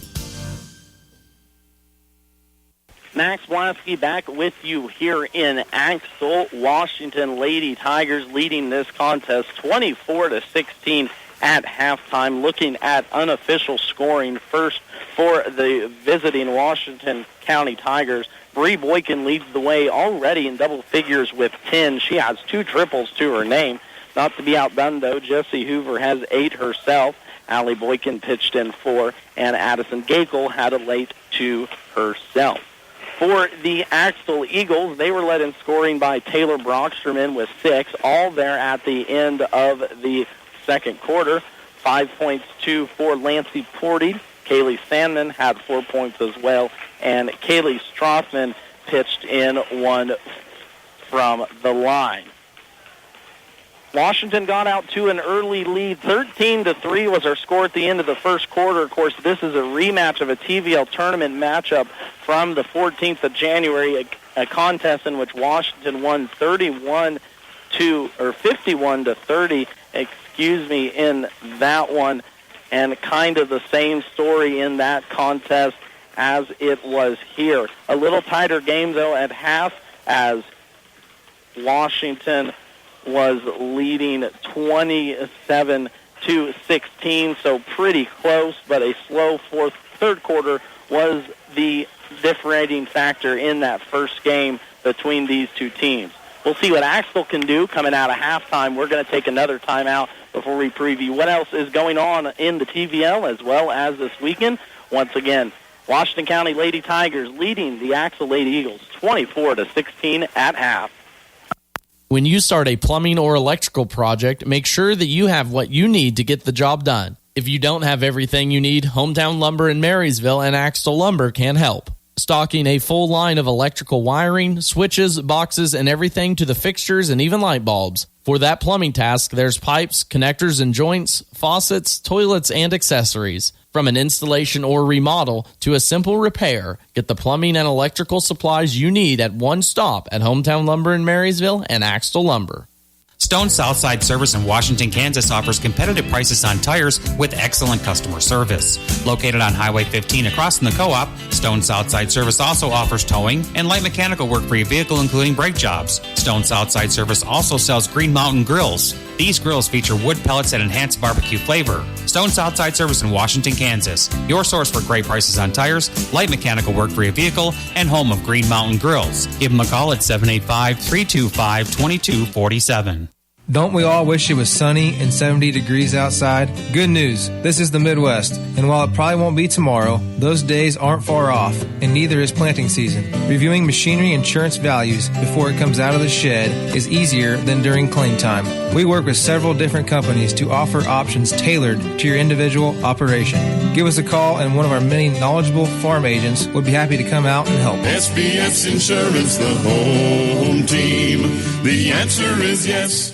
Max Blasky back with you here in Axtell. Washington Lady Tigers leading this contest 24-16 at halftime. Looking at unofficial scoring first for the visiting Washington County Tigers. Bree Boykin leads the way already in double figures with 10. She has 2 triples to her name. Not to be outdone, though, Jessie Hoover has 8 herself. Allie Boykin pitched in 4, and Addison Gakel had a late 2 herself. For the Axtell Eagles, they were led in scoring by Taylor Brockstrom with 6, all there at the end of the second quarter. 5 points to for Lancey Porty. Kaylee Sandman had 4 points as well, and Kaylee Strothman pitched in 1 from the line. Washington got out to an early lead. 13-3 was our score at the end of the first quarter. Of course, this is a rematch of a TVL tournament matchup from the 14th of January, a contest in which Washington won 51-30, in that one, and kind of the same story in that contest as it was here. A little tighter game, though, at half, as Washington was leading 27-16, so pretty close, but a slow third quarter was the differentiating factor in that first game between these two teams. We'll see what Axtell can do coming out of halftime. We're going to take another timeout before we preview what else is going on in the TVL as well as this weekend. Once again, Washington County Lady Tigers leading the Axtell Lady Eagles 24-16 at half. When you start a plumbing or electrical project, make sure that you have what you need to get the job done. If you don't have everything you need, Hometown Lumber in Marysville and Axtell Lumber can help. Stocking a full line of electrical wiring, switches, boxes, and everything to the fixtures and even light bulbs. For that plumbing task, there's pipes, connectors and joints, faucets, toilets, and accessories. From an installation or remodel to a simple repair, get the plumbing and electrical supplies you need at one stop at Hometown Lumber in Marysville and Axtell Lumber. Stone Southside Service in Washington, Kansas offers competitive prices on tires with excellent customer service. Located on Highway 15 across from the co-op, Stone Southside Service also offers towing and light mechanical work for your vehicle, including brake jobs. Stone Southside Service also sells Green Mountain grills. These grills feature wood pellets that enhance barbecue flavor. Stone Southside Service in Washington, Kansas, your source for great prices on tires, light mechanical work for your vehicle, and home of Green Mountain Grills. Give them a call at 785-325-2247. Don't we all wish it was sunny and 70 degrees outside? Good news, this is the Midwest, and while it probably won't be tomorrow, those days aren't far off, and neither is planting season. Reviewing machinery insurance values before it comes out of the shed is easier than during claim time. We work with several different companies to offer options tailored to your individual operation. Give us a call, and one of our many knowledgeable farm agents would be happy to come out and help. SBS Insurance, the home team. The answer is yes.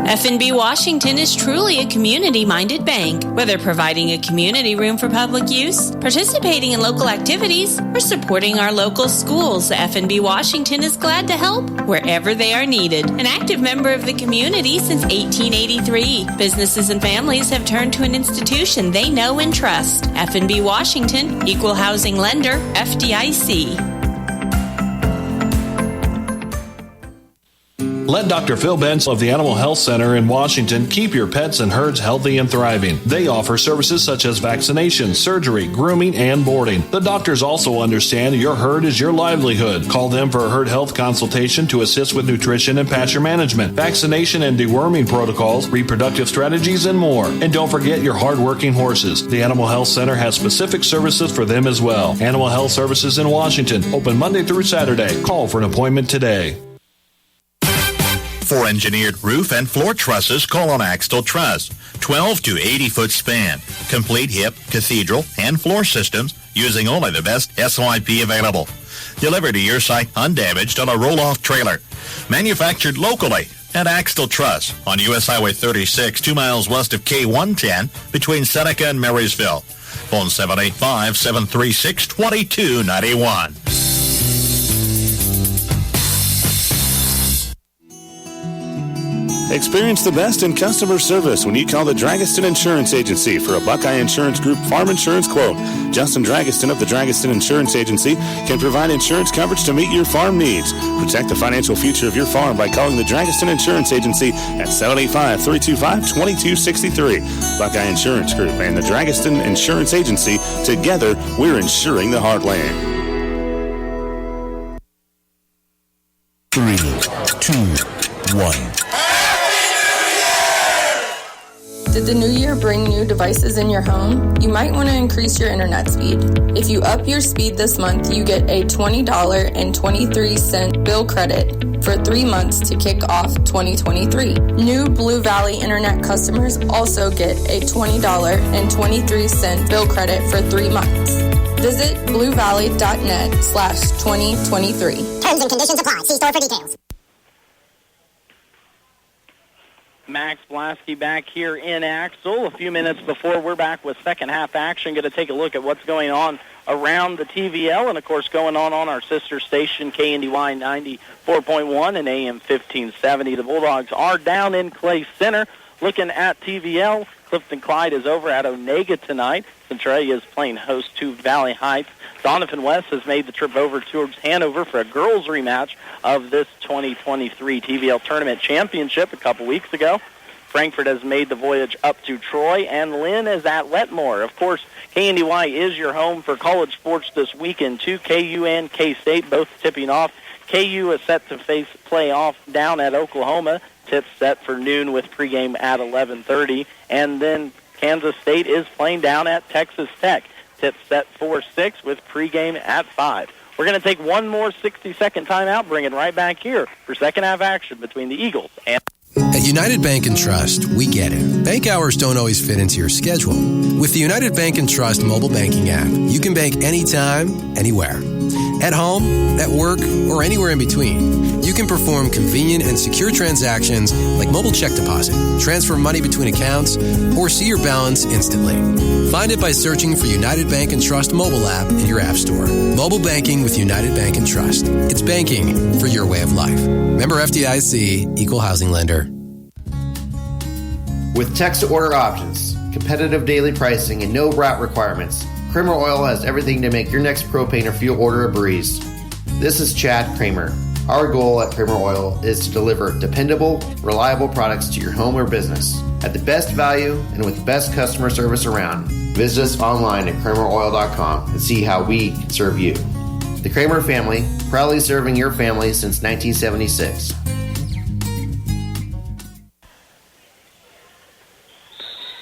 FNB Washington is truly a community-minded bank. Whether providing a community room for public use, participating in local activities, or supporting our local schools, FNB Washington is glad to help wherever they are needed. An active member of the community since 1883, businesses and families have turned to an institution they know and trust. FNB Washington, Equal Housing Lender, FDIC. Let Dr. Phil Benz of the Animal Health Center in Washington keep your pets and herds healthy and thriving. They offer services such as vaccination, surgery, grooming, and boarding. The doctors also understand your herd is your livelihood. Call them for a herd health consultation to assist with nutrition and pasture management, vaccination and deworming protocols, reproductive strategies, and more. And don't forget your hard-working horses. The Animal Health Center has specific services for them as well. Animal Health Services in Washington, open Monday through Saturday. Call for an appointment today. For engineered roof and floor trusses, call on Axtell Truss. 12 to 80 foot span. Complete hip, cathedral, and floor systems using only the best SYP available. Delivered to your site undamaged on a roll-off trailer. Manufactured locally at Axtell Truss on U.S. Highway 36, 2 miles west of K110 between Seneca and Marysville. Phone 785-736-2291. Experience the best in customer service when you call the Dragiston Insurance Agency for a Buckeye Insurance Group farm insurance quote. Justin Dragiston of the Dragiston Insurance Agency can provide insurance coverage to meet your farm needs. Protect the financial future of your farm by calling the Dragiston Insurance Agency at 785-325-2263. Buckeye Insurance Group and the Dragiston Insurance Agency, together, we're insuring the heartland. 3, 2, 1. Did the new year bring new devices in your home? You might want to increase your internet speed. If you up your speed this month, you get a $20.23 bill credit for 3 months to kick off 2023. New Blue Valley Internet customers also get a $20.23 bill credit for 3 months. Visit bluevalley.net/2023. Terms and conditions apply. See store for details. Max Blasky back here in Axtell. A few minutes before we're back with second half action. Going to take a look at what's going on around the TVL and, of course, going on our sister station, KNDY 94.1 and AM 1570. The Bulldogs are down in Clay Center. Looking at TVL, Clifton Clyde is over at Onega tonight. Centralia is playing host to Valley Heights. Donovan West has made the trip over towards Hanover for a girls' rematch of this 2023 TVL Tournament Championship a couple weeks ago. Frankfort has made the voyage up to Troy, and Lynn is at Wetmore. Of course, KNDY is your home for college sports this weekend, too. KU and K-State both tipping off. KU is set to play off down at Oklahoma. Tip set for noon with pregame at 11:30. And then Kansas State is playing down at Texas Tech. Tip set for 6 with pregame at 5. We're going to take one more 60-second timeout, bring it right back here for second half action between the Eagles and... At United Bank & Trust, we get it. Bank hours don't always fit into your schedule. With the United Bank & Trust mobile banking app, you can bank anytime, anywhere. At home, at work, or anywhere in between. You can perform convenient and secure transactions like mobile check deposit, transfer money between accounts, or see your balance instantly. Find it by searching for United Bank & Trust mobile app in your app store. Mobile banking with United Bank & Trust. It's banking for your way of life. Member FDIC, Equal Housing Lender. With text-to-order options, competitive daily pricing, and no route requirements, Kramer Oil has everything to make your next propane or fuel order a breeze. This is Chad Kramer. Our goal at Kramer Oil is to deliver dependable, reliable products to your home or business at the best value and with the best customer service around. Visit us online at KramerOil.com and see how we can serve you. The Kramer family, proudly serving your family since 1976.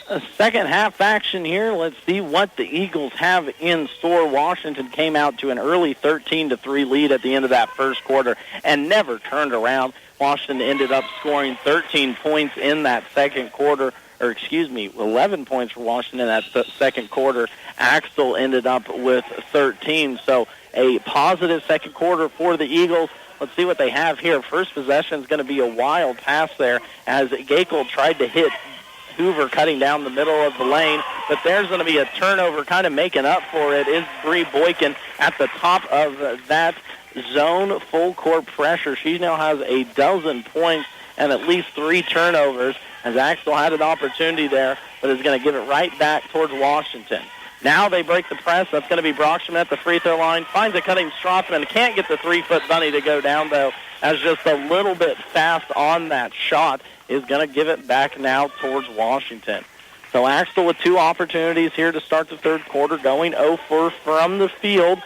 A second half action here. Let's see what the Eagles have in store. Washington came out to an early 13-3 lead at the end of that first quarter and never turned around. Washington ended up scoring 13 points in that second quarter, 11 points for Washington in that second quarter. Axtell ended up with 13. So a positive second quarter for the Eagles. Let's see what they have here. First possession is going to be a wild pass there as Gakel tried to hit Hoover cutting down the middle of the lane, but there's going to be a turnover. Kind of making up for it is Bree Boykin at the top of that zone full court pressure. She now has 12 points and at least 3 turnovers, as Axtell had an opportunity there, but is going to give it right back towards Washington. Now they break the press. That's going to be Brockstrom at the free throw line. Finds a cutting Strothman. Can't get the 3-foot bunny to go down, though, as just a little bit fast on that shot. Is going to give it back now towards Washington. So Axtell with 2 opportunities here to start the third quarter, going 0-4 from the field.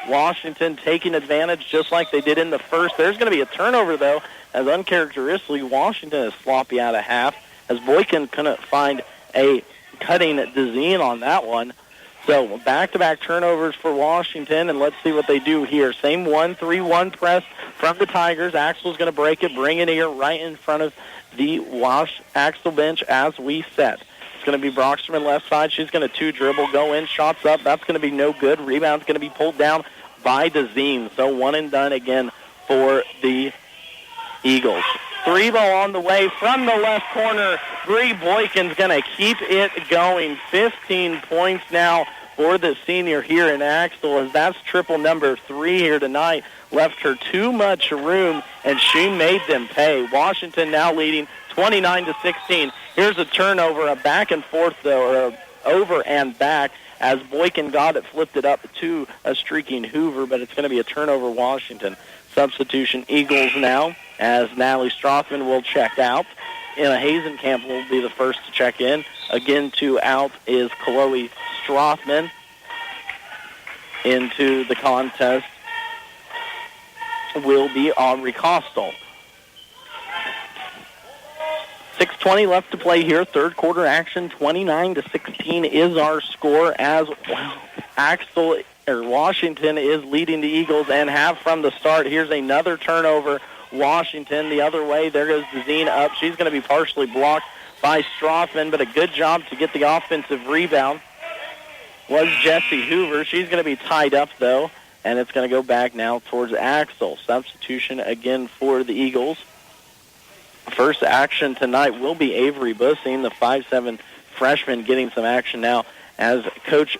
Washington taking advantage just like they did in the first. There's going to be a turnover, though, as uncharacteristically Washington is sloppy out of half, as Boykin couldn't find a cutting Dezine on that one. So back-to-back turnovers for Washington, and let's see what they do here. Same 1-3-1 press from the Tigers. Axtell's going to break it, bring it here right in front of the Axtell bench as we set. It's going to be Brockstrom left side. She's going to 2-dribble, go in, shots up. That's going to be no good. Rebound's going to be pulled down by Dezine. So one and done again for the Eagles. 3-ball on the way from the left corner. Bree Boykin's going to keep it going. 15 points now for the senior here in Axtell, as that's triple number 3 here tonight. Left her too much room, and she made them pay. Washington now leading 29-16. Here's a turnover, a back and forth, though, or a over and back, as Boykin got it, flipped it up to a streaking Hoover, but it's going to be a turnover Washington. Substitution Eagles now, as Natalie Strothman will check out. Anna Hazenkamp will be the first to check in. Again, 2 out is Chloe Strothman. Into the contest will be Aubrey Costal. 6:20 left to play here. Third quarter action, 29-16 is our score, as Washington is leading the Eagles and have from the start. Here's another turnover. Washington the other way. There goes Dezine up. She's going to be partially blocked by Strothman, but a good job to get the offensive rebound was Jessie Hoover. She's going to be tied up, though, and it's going to go back now towards Axtell. Substitution again for the Eagles. First action tonight will be Avery Bussing, the 5'7" freshman, getting some action now, as Coach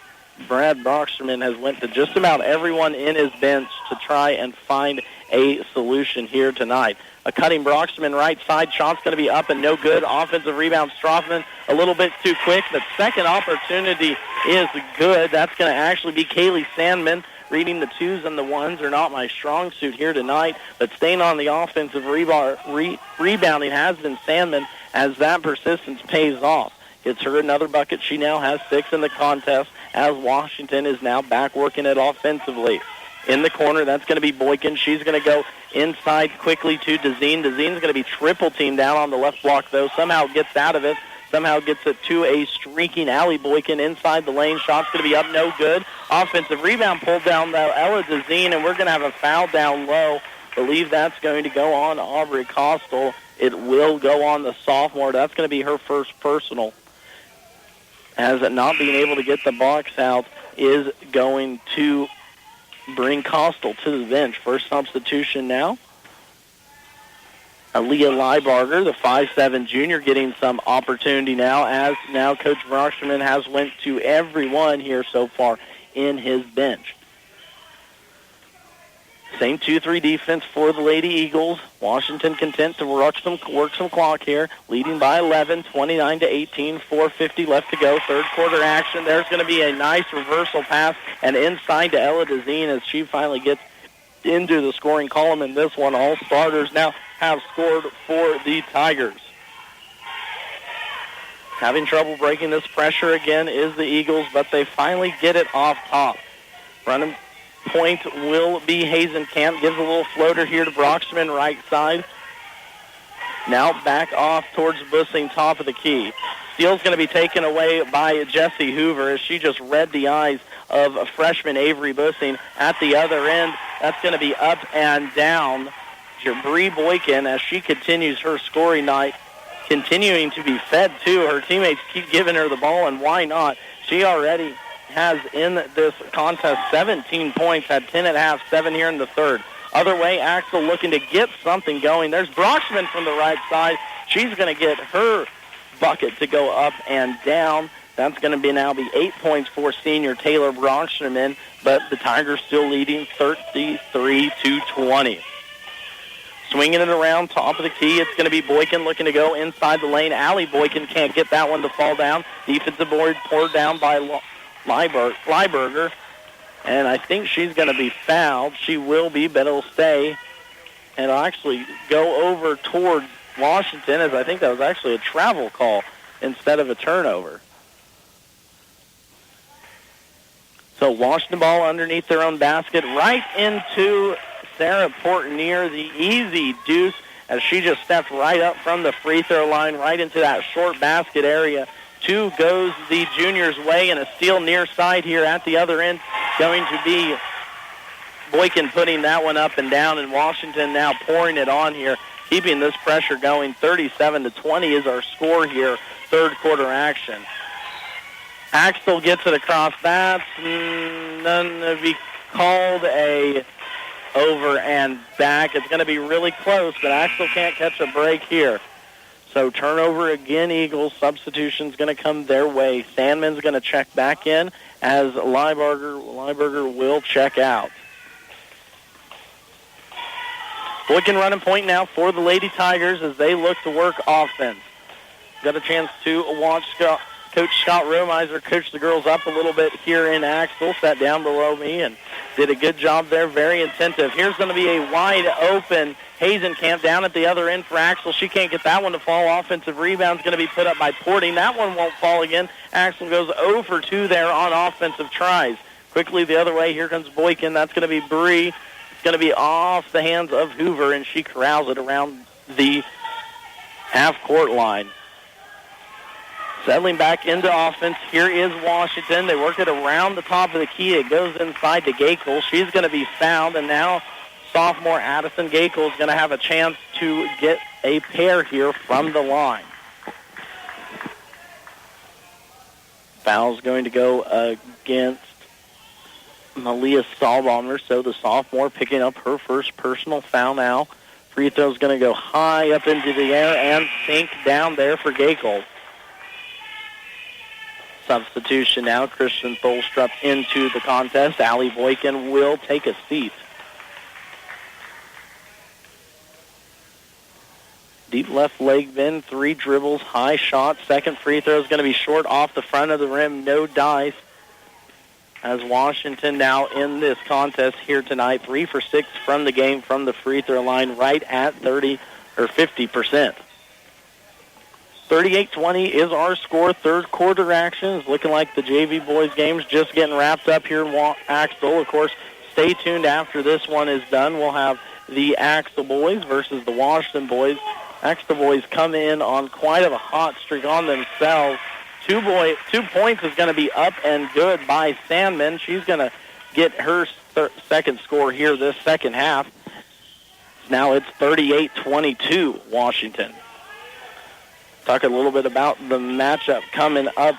Brad Brockstrom has went to just about everyone in his bench to try and find a solution here tonight. A cutting Brockstrom right side. Shot's going to be up and no good. Offensive rebound, Strothman a little bit too quick. The second opportunity is good. That's going to actually be Kaylee Sandman. Reading the 2s and the 1s are not my strong suit here tonight, but staying on the offensive rebounding has been Sandman, as that persistence pays off. Gets her another bucket. She now has 6 in the contest, as Washington is now back working it offensively. In the corner, that's going to be Boykin. She's going to go inside quickly to Dezine. Dezine's going to be triple teamed down on the left block, though. Somehow gets out of it. Somehow gets it to a streaking Allie Boykin inside the lane. Shot's going to be up, no good. Offensive rebound pulled down, though, Ella Dezine, and we're going to have a foul down low. Believe that's going to go on Aubrey Costal. It will go on the sophomore. That's going to be her first personal, as not being able to get the box out is going to bring Costal to the bench. First substitution now Leah Leibarger, the 5'7" junior, getting some opportunity now, as now Coach Brockman has went to everyone here so far in his bench. Same 2-3 defense for the Lady Eagles. Washington content to work some clock here, leading by 11, 29-18, 4:50 left to go. Third quarter action. There's going to be a nice reversal pass and inside to Ella Dezine as she finally gets into the scoring column in this one. All starters now have scored for the Tigers. Having trouble breaking this pressure again is the Eagles, but they finally get it off top. Running point will be Hazenkamp. Gives a little floater here to Broxman, right side. Now back off towards Bussing, top of the key. Steel's going to be taken away by Jessie Hoover as she just read the eyes of freshman Avery Bussing at the other end. That's going to be up and down. Bree Boykin, as she continues her scoring night, continuing to be fed too. Her teammates keep giving her the ball, and why not? She already has in this contest 17 points, had 10 at half, 7 here in the third. Other way, Axtell looking to get something going. There's Broxman from the right side. She's going to get her bucket to go up and down. That's going to be 8 points for senior Taylor Broxman, but the Tigers still leading 33-20. Swinging it around top of the key, it's going to be Boykin looking to go inside the lane. Allie Boykin can't get that one to fall down. Defensive board poured down by Leiberger, and I think she's going to be fouled. She will be, but it'll stay. And it'll actually go over toward Washington, as I think that was actually a travel call instead of a turnover. So Washington ball underneath their own basket, right into Sarah Portnier, the easy deuce, as she just stepped right up from the free throw line, right into that short basket area. 2 goes the juniors' way, and a steal near side here at the other end. Going to be Boykin putting that one up and down, and Washington now pouring it on here, keeping this pressure going. 37-20 is our score here, third quarter action. Axtell gets it across. That's none to be called a over and back. It's going to be really close, but Axtell can't catch a break here. So turnover again, Eagles. Substitution's going to come their way. Sandman's going to check back in as Leiberger will check out. Boykin running point now for the Lady Tigers as they look to work offense. Got a chance to watch Coach Scott Romiser coach the girls up a little bit here in Axtell. Sat down below me and did a good job there. Very attentive. Here's going to be a wide open Hazenkamp down at the other end for Axtell. She can't get that one to fall. Offensive rebound's going to be put up by Porting. That one won't fall again. Axtell goes 0 for 2 there on offensive tries. Quickly the other way. Here comes Boykin. That's going to be Bree. It's going to be off the hands of Hoover, and she corrals it around the half-court line. Settling back into offense, here is Washington. They work it around the top of the key. It goes inside to Gakel. She's going to be fouled, and now sophomore Addison Gakel is going to have a chance to get a pair here from the line. Foul's going to go against Malia Stahlbaumler, so the sophomore picking up her first personal foul now. Free throw's going to go high up into the air and sink down there for Gakel. Substitution now. Christian Tholstrup into the contest. Allie Boykin will take a seat. Deep left leg bend, 3 dribbles, high shot. Second free throw is going to be short off the front of the rim. No dice. As Washington now in this contest here tonight, 3 for 6 from the game from the free throw line, right at 50%. 38-20 is our score. Third quarter action is looking like the JV boys game's just getting wrapped up here in Axtell. Of course, stay tuned after this one is done. We'll have the Axtell boys versus the Washington boys. Axtell boys come in on quite a hot streak on themselves. 2 points is going to be up and good by Sandman. She's going to get her second score here this second half. Now it's 38-22 Washington. Talk a little bit about the matchup coming up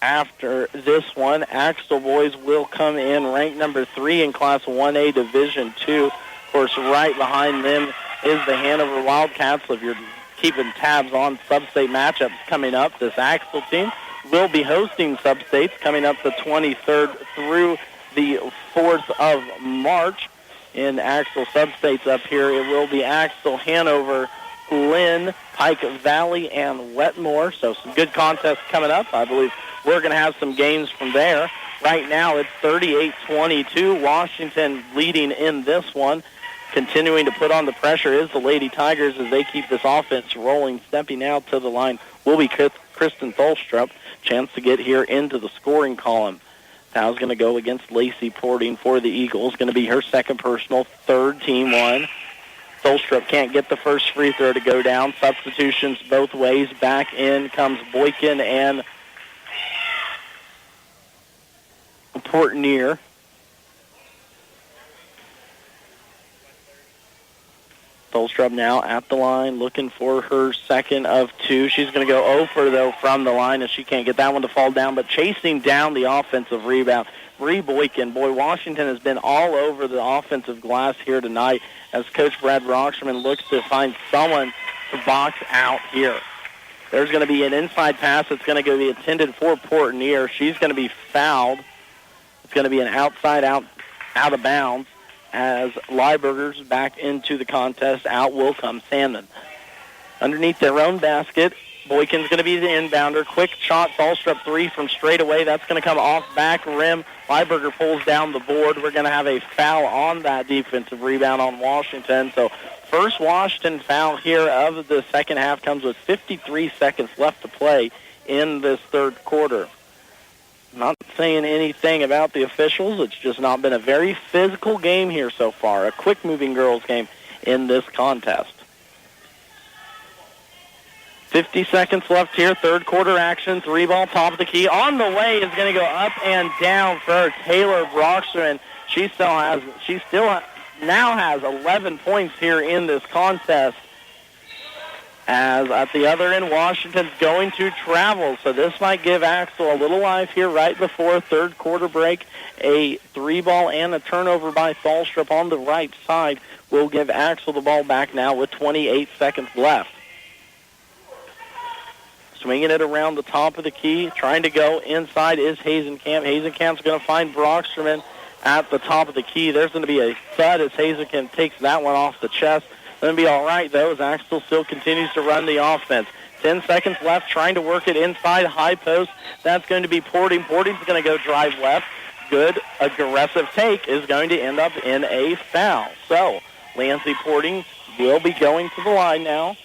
after this one. Axtell boys will come in ranked number 3 in Class 1A Division II. Of course, right behind them is the Hanover Wildcats. So if you're keeping tabs on sub-state matchups coming up, this Axtell team will be hosting sub-states coming up the 23rd through the 4th of March. In Axtell sub-states up here, it will be Axtell, Hanover, Lynn, Pike Valley, and Wetmore. So some good contests coming up. I believe we're going to have some games from there. Right now it's 38-22. Washington leading in this one. Continuing to put on the pressure is the Lady Tigers as they keep this offense rolling. Stepping out to the line will be Kristen Tholstrup. Chance to get here into the scoring column. Foul's going to go against Lacey Porting for the Eagles. Going to be her second personal, third team one. Tholstrup can't get the first free throw to go down. Substitutions both ways. Back in comes Boykin and Portnier. Tholstrup now at the line looking for her second of two. She's going to go over, though, from the line as she can't get that one to fall down, but chasing down the offensive rebound. Bree Boykin. Boy, Washington has been all over the offensive glass here tonight as Coach Brad Brocksherman looks to find someone to box out here. There's going to be an inside pass that's going to be intended for Portnier. She's going to be fouled. It's going to be an outside out of bounds. As Lieberger's back into the contest, out will come Sandman. Underneath their own basket, Boykin's going to be the inbounder. Quick shot, Tholstrup three from straight away. That's going to come off back rim. Lieberger pulls down the board. We're going to have a foul on that defensive rebound on Washington. So first Washington foul here of the second half comes with 53 seconds left to play in this third quarter. Not saying anything about the officials. It's just not been a very physical game here so far. A quick-moving girls game in this contest. 50 seconds left here. Third quarter action. Three ball top of the key. On the way is going to go up and down for Taylor Brocksherman. She still now has 11 points here in this contest. As at the other end, Washington's going to travel. So this might give Axtell a little life here right before third quarter break. A three ball and a turnover by Tholstrup on the right side will give Axtell the ball back now with 28 seconds left. Swinging it around the top of the key. Trying to go inside is Hazenkamp. Hazenkamp's going to find Brocksherman at the top of the key. There's going to be a thud as Hazenkamp takes that one off the chest. Going to be all right, though, as Axtell still continues to run the offense. 10 seconds left, trying to work it inside high post. That's going to be Porting. Porting's going to go drive left. Good aggressive take is going to end up in a foul. So, Lancey Porting will be going to the line now.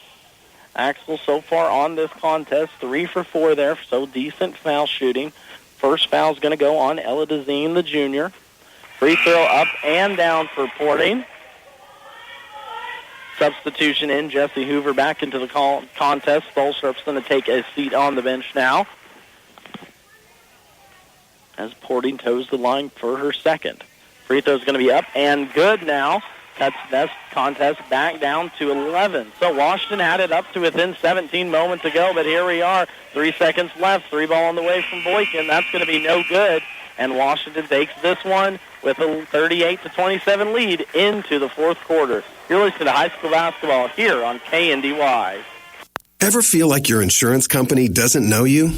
Axtell so far on this contest, 3 for 4 there, so decent foul shooting. First foul is going to go on Ella Dezine, the junior. Free throw up and down for Porting. Substitution in, Jesse Hoover back into the contest. Tholstrup's going to take a seat on the bench now as Porting toes the line for her second. Free throw's going to be up and good now. That's this contest back down to 11. So Washington had it up to within 17 moments ago, but here we are. 3 seconds left. Three ball on the way from Boykin. That's going to be no good. And Washington takes this one with a 38-27 lead into the fourth quarter. You're listening to high school basketball here on KNDY. Ever feel like your insurance company doesn't know you?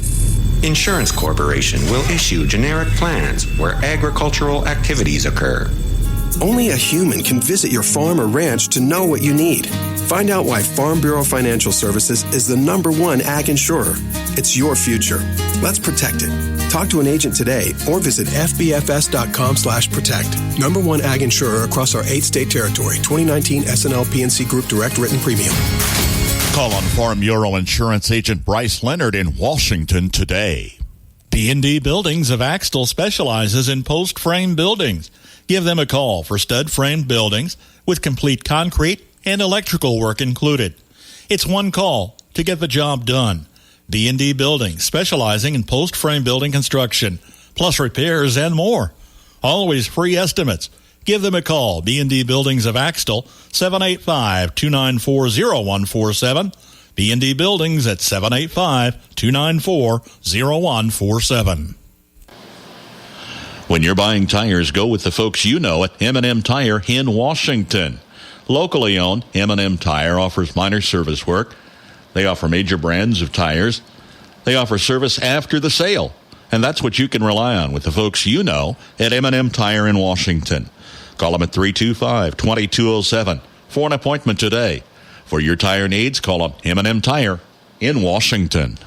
Insurance Corporation will issue generic plans where agricultural activities occur. Only a human can visit your farm or ranch to know what you need. Find out why Farm Bureau Financial Services is the #1 ag insurer. It's your future. Let's protect it. Talk to an agent today or visit fbfs.com/protect. #1 ag insurer across our 8-state territory. 2019 SNL PNC Group Direct Written Premium. Call on Farm Bureau Insurance Agent Bryce Leonard in Washington today. KNDY Buildings of Axtell specializes in post-frame buildings. Give them a call for stud-frame buildings with complete concrete and electrical work included. It's one call to get the job done. KNDY Buildings, specializing in post-frame building construction, plus repairs and more. Always free estimates. Give them a call. KNDY Buildings of Axtell, 785-294-0147. KNDY Buildings at 785-294-0147. When you're buying tires, go with the folks you know at M&M Tire in Washington. Locally owned, M&M Tire offers minor service work. They offer major brands of tires. They offer service after the sale. And that's what you can rely on with the folks you know at M&M Tire in Washington. Call them at 325-2207 for an appointment today. For your tire needs, call them M&M Tire in Washington.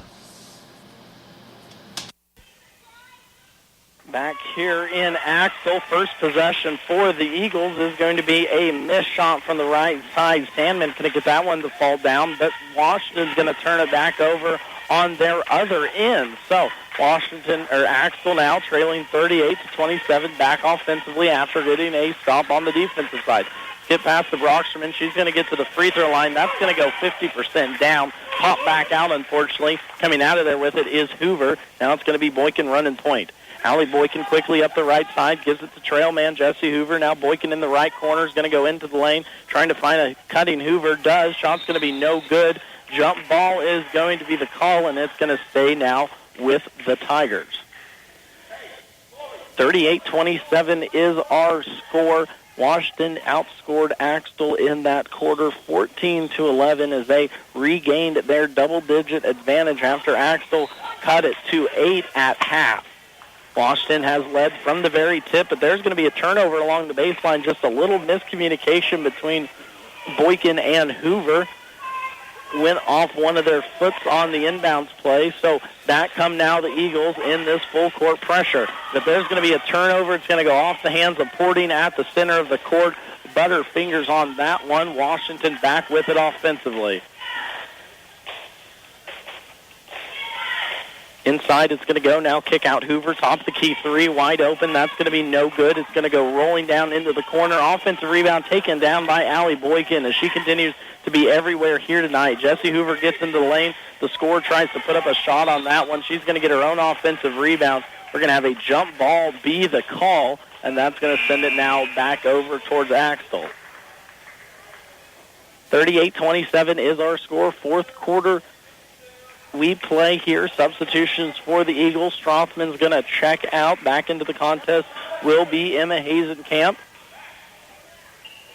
Back here in Axtell, first possession for the Eagles is going to be a missed shot from the right side. Sandman going to get that one to fall down, but Washington's going to turn it back over on their other end. So Axtell now trailing 38-27, back offensively after getting a stop on the defensive side. Get past the Brocksterman. She's going to get to the free throw line. That's going to go 50% down. Pop back out, unfortunately. Coming out of there with it is Hoover. Now it's going to be Boykin running point. Allie Boykin quickly up the right side, gives it to trail man Jesse Hoover. Now Boykin in the right corner is going to go into the lane, trying to find a cutting Hoover. Does. Shot's going to be no good. Jump ball is going to be the call, and it's going to stay now with the Tigers. 38-27 is our score. Washington outscored Axtell in that quarter 14-11 as they regained their double-digit advantage after Axtell cut it to 8 at half. Washington has led from the very tip, but there's going to be a turnover along the baseline. Just a little miscommunication between Boykin and Hoover. Went off one of their foots on the inbounds play, so that come now the Eagles in this full court pressure. But there's going to be a turnover. It's going to go off the hands of Porting at the center of the court. Butterfingers on that one. Washington back with it offensively. Inside it's going to go now. Kick out Hoover. Top the key three. Wide open. That's going to be no good. It's going to go rolling down into the corner. Offensive rebound taken down by Allie Boykin as she continues to be everywhere here tonight. Jesse Hoover gets into the lane. The scorer tries to put up a shot on that one. She's going to get her own offensive rebound. We're going to have a jump ball be the call, and that's going to send it now back over towards Axtell. 38-27 is our score. Fourth quarter we play here. Substitutions for the Eagles. Strothman's going to check out. Back into the contest will be Emma Hazenkamp.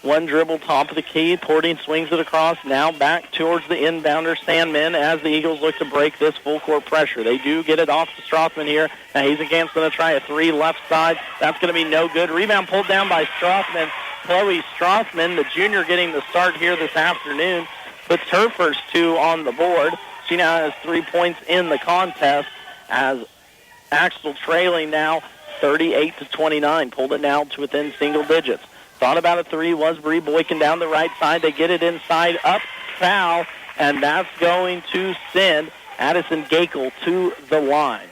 One dribble, top of the key. Porting swings it across. Now back towards the inbounder, Sandman, as the Eagles look to break this full court pressure. They do get it off to Strothman here. Now Hazenkamp's going to try a three left side. That's going to be no good. Rebound pulled down by Strothman. Chloe Strothman, the junior, getting the start here this afternoon, puts her first two on the board. She now has 3 points in the contest as Axtell trailing now 38-29. Pulled it now to within single digits. Thought about a three, was Bree Boykin down the right side. They get it inside, up, foul, and that's going to send Addison Gakel to the line.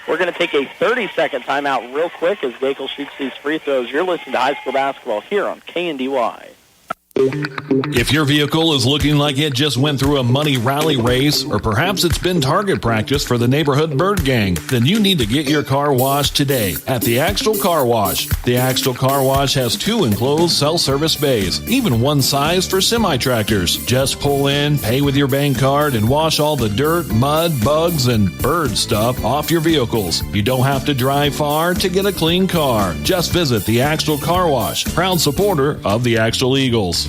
We're going to take a 30-second timeout real quick as Gakel shoots these free throws. You're listening to high school basketball here on KNDY. If your vehicle is looking like it just went through a muddy rally race, or perhaps it's been target practice for the neighborhood bird gang, then you need to get your car washed today at the Axtell Car Wash. The Axtell Car Wash has 2 enclosed self-service bays, even one size for semi-tractors. Just pull in, pay with your bank card, and wash all the dirt, mud, bugs, and bird stuff off your vehicles. You don't have to drive far to get a clean car. Just visit the Axtell Car Wash, proud supporter of the Axtell Eagles.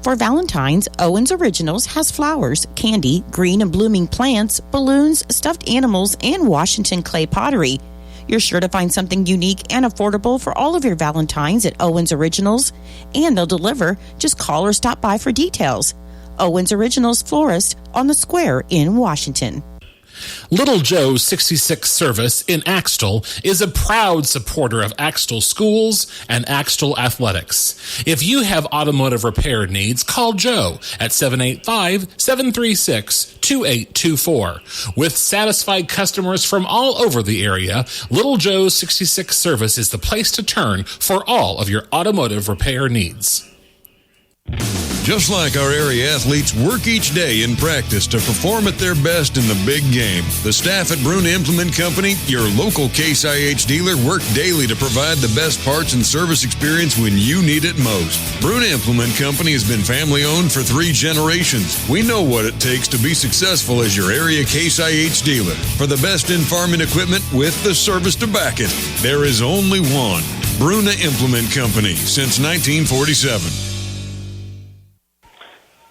For Valentine's, Owens Originals has flowers, candy, green and blooming plants, balloons, stuffed animals, and Washington clay pottery. You're sure to find something unique and affordable for all of your Valentines at Owens Originals, and they'll deliver. Just call or stop by for details. Owens Originals Florist on the Square in Washington. Little Joe's 66 Service in Axtell is a proud supporter of Axtell schools and Axtell athletics. If you have automotive repair needs, call Joe at 785-736-2824. With satisfied customers from all over the area, Little Joe's 66 Service is the place to turn for all of your automotive repair needs. Just like our area athletes work each day in practice to perform at their best in the big game, the staff at Bruna Implement Company, your local Case IH dealer, work daily to provide the best parts and service experience when you need it most. Bruna Implement Company has been family-owned for 3 generations. We know what it takes to be successful as your area Case IH dealer. For the best in farming equipment with the service to back it, there is only one. Bruna Implement Company, since 1947.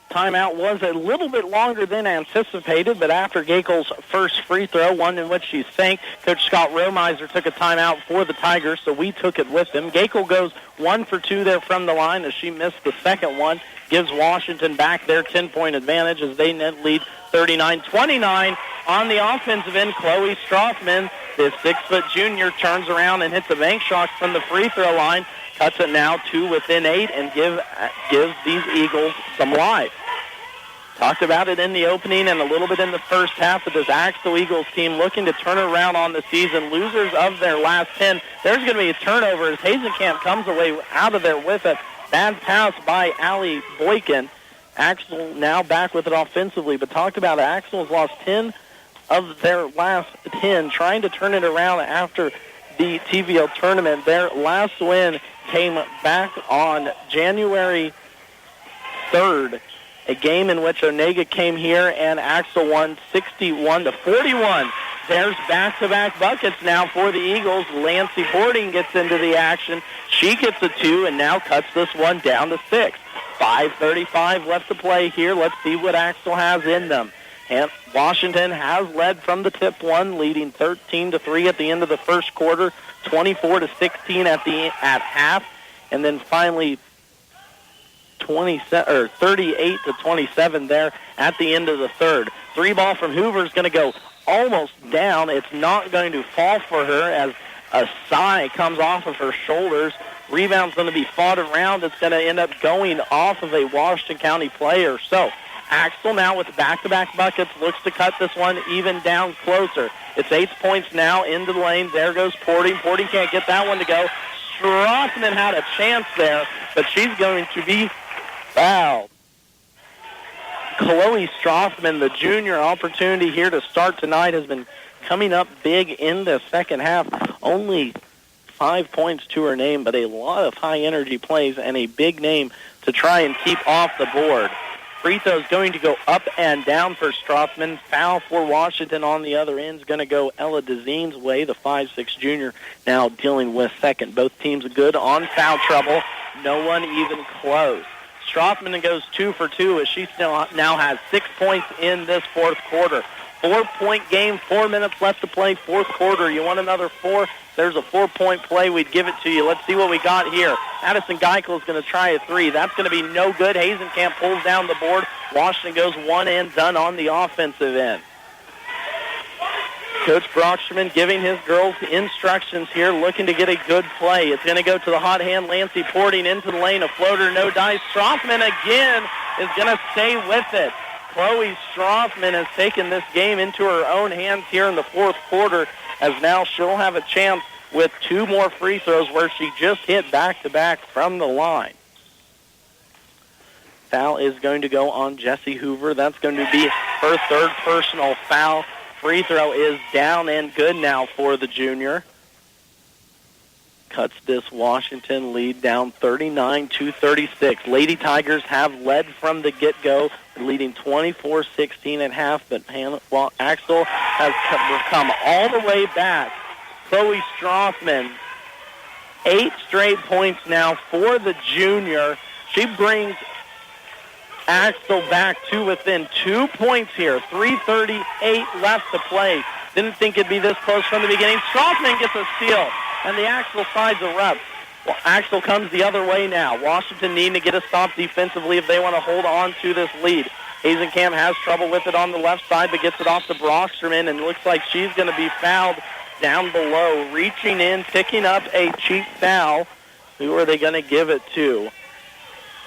timeout was a little bit longer than anticipated, but after Gakel's first free throw, one in which she sank, Coach Scott Romiser took a timeout for the Tigers, so we took it with him. Gakel goes 1 for 2 there from the line as she missed the second one, gives Washington back their 10-point advantage as they lead 39-29. On the offensive end, Chloe Strothman, the 6-foot junior, turns around and hits a bank shot from the free throw line, cuts it now 2 within 8, and gives these Eagles some life. Talked about it in the opening and a little bit in the first half of this Axtell Eagles team looking to turn around on the season. Losers of their last 10. There's going to be a turnover as Hazenkamp comes away out of there with it. Bad pass by Allie Boykin. Axtell now back with it offensively, but talked about Axtell has lost 10 of their last 10, trying to turn it around after the TVL tournament. Their last win came back on January 3rd, a game in which Onega came here and Axtell won 61-41. There's back-to-back buckets now for the Eagles. Lancey Boarding gets into the action. She gets a 2 and now cuts this one down to 6. 5:35 left to play here. Let's see what Axtell has in them. And Washington has led from the tip one, leading 13-3 at the end of the first quarter, 24-16 at half, and then finally 38-27 there at the end of the third. 3-ball from Hoover is going to go almost down. It's not going to fall for her as a sigh comes off of her shoulders. Rebound's going to be fought around. It's going to end up going off of a Washington County player. So Axtell now with back-to-back buckets looks to cut this one even down closer. It's 8 points now into the lane. There goes Porting. Porting can't get that one to go. Strothman had a chance there, but she's going to be fouled. Chloe Strothman, the junior, opportunity here to start tonight, has been coming up big in the second half. Only 5 points to her name, but a lot of high-energy plays and a big name to try and keep off the board. Free throw is going to go up and down for Strothman. Foul for Washington on the other end is going to go Ella Dezine's way, the 5'6 junior, now dealing with second. Both teams good on foul trouble. No one even close. Strothman goes 2 for 2 as she still now has 6 points in this fourth quarter. 4-point game, 4 minutes left to play, fourth quarter. You want another 4? There's a 4-point play. We'd give it to you. Let's see what we got here. Addison Geikel is going to try a 3. That's going to be no good. Hazenkamp pulls down the board. Washington goes one and done on the offensive end. Coach Brocksterman giving his girls instructions here, looking to get a good play. It's going to go to the hot hand. Lancey Porting into the lane. A floater, no dice. Strothman again is going to stay with it. Chloe Strothman has taken this game into her own hands here in the fourth quarter, as now she'll have a chance with 2 more free throws where she just hit back-to-back from the line. Foul is going to go on Jessie Hoover. That's going to be her third personal foul. Free throw is down and good now for the junior. Cuts this Washington lead down 39-36. Lady Tigers have led from the get-go, leading 24-16 at half, but Axtell has come all the way back. Chloe Strothman, 8 straight points now for the junior. She brings Axtell back to within 2 points here. 3:38 left to play. Didn't think it'd be this close from the beginning. Strothman gets a steal, and the Axtell sides are up. Well, Axtell comes the other way now. Washington needing to get a stop defensively if they want to hold on to this lead. Hazenkamp has trouble with it on the left side, but gets it off to Brocksterman, and it looks like she's going to be fouled down below. Reaching in, picking up a cheap foul. Who are they going to give it to?